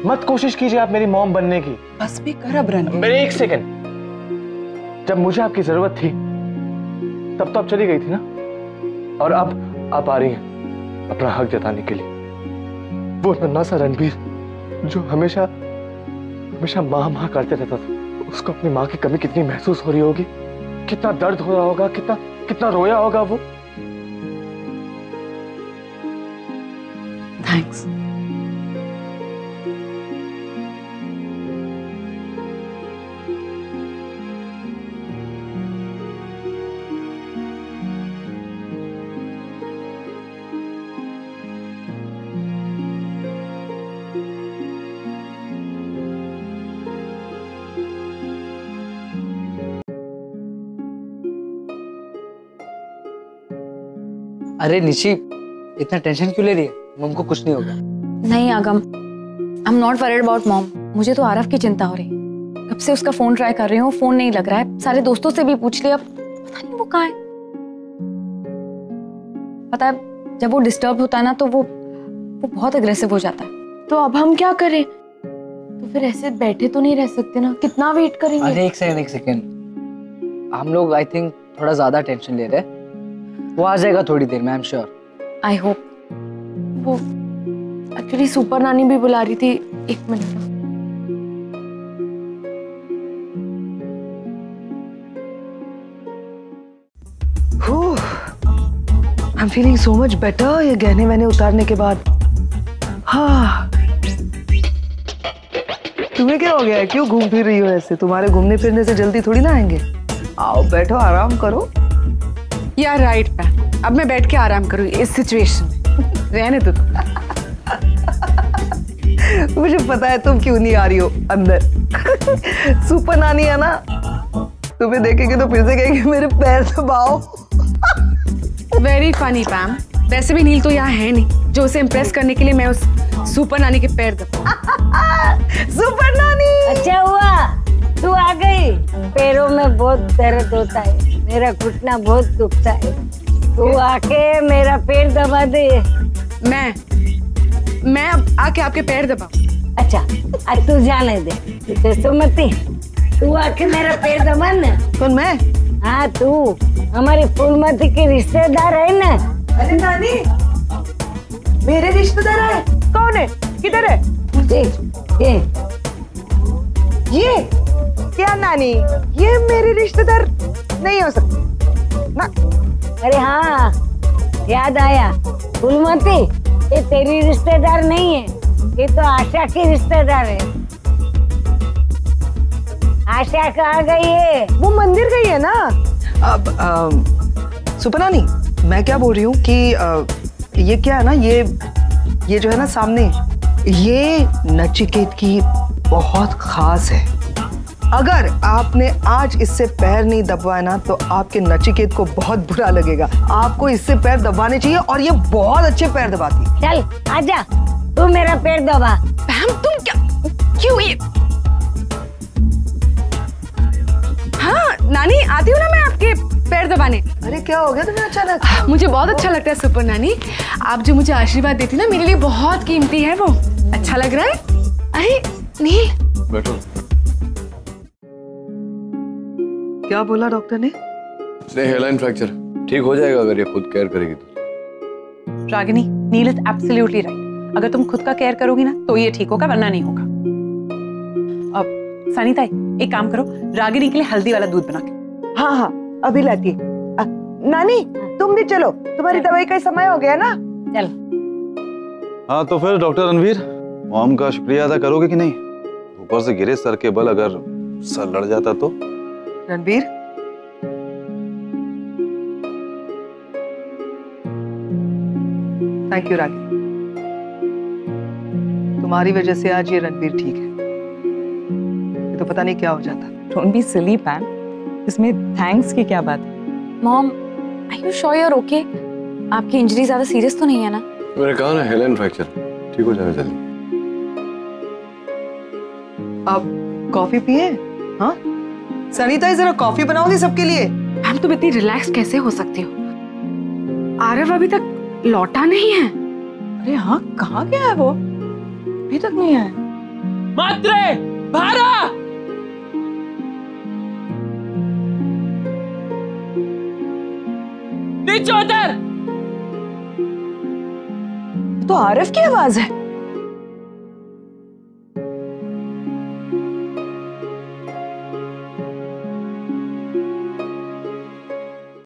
मत कोशिश कीजिए आप मेरी मॉम बनने की। बस भी कर अब रणवीर। मेरे 1 सेकंड, जब मुझे आपकी जरूरत थी तब तो आप चली गई थी ना, और अब आप आ रही हैं अपना हक जताने के लिए। वो नन्हा सा रणवीर जो हमेशा हमेशा माँ माँ करते रहता था, उसको अपनी माँ की कमी कितनी महसूस हो रही होगी, कितना दर्द हो रहा होगा, कितना कितना रोया होगा वो। थैंक्स। अरे निशी, इतना टेंशन क्यों ले रही है? मम को कुछ नहीं होगा। नहीं आगम, आई am not worried about mom. मुझे तो आरव की चिंता हो रही है। कब से उसका फोन ट्राई कर रही हूँ, फोन नहीं लग रहा है। सारे दोस्तों से भी पूछ लिया, पता नहीं वो कहाँ है। पता है, जब वो डिस्टर्ब होता है ना तो वो बहुत अग्रेसिव हो जाता है। तो अब हम क्या करें? तो फिर ऐसे बैठे तो नहीं रह सकते ना, कितना वेट करेंगे? अरे एक सेकंड, हम लोग आई थिंक थोड़ा ज्यादा टेंशन ले रहे हैं। वो आ जाएगा थोड़ी देर में, I am sure. I hope. वो एक्चुअली सुपर नानी भी बुला रही थी, 1 minute. I am feeling so much better ये गहने वहने उतारने के बाद। हाँ, तुम्हें क्या हो गया है? क्यों घूम फिर रही हो ऐसे? तुम्हारे घूमने फिरने से जल्दी थोड़ी ना आएंगे। आओ बैठो, आराम करो। यार राइट मैम, अब मैं बैठ के आराम करूँ इस सिचुएशन में। रहने दो। मुझे पता है तुम क्यों नहीं आ रही हो अंदर। सुपर नानी है ना, तुम्हें देखेंगे तो फिर से कहेंगे मेरे पैर दबाओ। Very funny पैम। वैसे भी नील तो यहाँ है नहीं जो उसे इम्प्रेस करने के लिए मैं उस सुपर नानी के पैर दबाऊं। सुपर नानी, अच्छा हुआ तू आ गई। पैरों में बहुत दर्द होता है, मेरा घुटना बहुत दुखता है। तू आके मेरा पैर दबा दे। मैं अब आके आपके पैर दबाऊं? अच्छा, आज तू जाने दे, सुमति तू आके मेरा पैर दबा ना। कौन, मैं? हाँ तू, हमारी फूलमती की रिश्तेदार है ना। अरे नानी, मेरे रिश्तेदार है? कौन है? किधर है? ये क्या नानी, ये मेरे रिश्तेदार नहीं हो सकते ना। अरे हाँ, याद आया। फूलमती, ये तेरी रिश्तेदार नहीं है, ये तो आशा की रिश्तेदार है। आशा कहाँ गई है? वो मंदिर गई है ना। अब सुपर नानी, मैं क्या बोल रही हूँ कि ये क्या है ना, ये जो है ना सामने, ये नचिकेत की बहुत खास है। अगर आपने आज इससे पैर नहीं दबाया ना तो आपके नचिकेत को बहुत बुरा लगेगा। आपको इससे पैर दबाने चाहिए और ये बहुत अच्छे पैर दबाती है। चल आजा, तू मेरा पैर दबा। मैम तुम क्या, क्यों ये? हाँ नानी, आती हूँ ना मैं आपके पैर दबाने। अरे क्या हो गया तुम्हें अचानक? मुझे बहुत अच्छा लगता है सुपर नानी, आप जो मुझे आशीर्वाद देती ना मेरे लिए बहुत कीमती है वो। अच्छा लग रहा है? अरे नील बैठो। क्या बोला डॉक्टर ने? उसने हेयरलाइन फ्रैक्चर, ठीक हो जाएगा अगर ये खुद केयर करेगी तो। रागिनी, नील इज एब्सोल्युटली राइट। अगर तुम खुद का केयर करोगी ना तो ये ठीक होगा, वरना नहीं होगा। अब सनीता एक काम करो, रागिनी के लिए हल्दी वाला दूध बना के। हाँ हाँ अभी लाती। नानी तुम भी चलो, तुम्हारी दवाई का समय हो गया ना। चल। हाँ तो फिर डॉक्टर रणवीर, मॉम का शुक्रिया अदा करोगे कि नहीं? ऊपर से गिरे सर के बल, अगर सर लड़ जाता तो? रणवीर थैंक यू रागी, तुम्हारी वजह से आज ये रणवीर ठीक है, तो पता नहीं क्या हो जाता। डोंट बी सिली पैम, इसमें थैंक्स की क्या बात है? Mom are you sure you are okay? आपकी इंजरी ज्यादा सीरियस तो नहीं है ना? मैंने कहा ना हेयरलाइन फ्रैक्चर, ठीक हो जाएगा जल्दी। आप कॉफी पिए? हाँ सनीता जरा कॉफी बनाओगी सबके लिए? मैम तुम इतनी रिलैक्स कैसे हो सकती हो? आरव अभी तक लौटा नहीं है। अरे हाँ, कहाँ गया है वो? अभी तक नहीं आया। मात्रे भारा, नीचे उतर। तो आरव की आवाज है।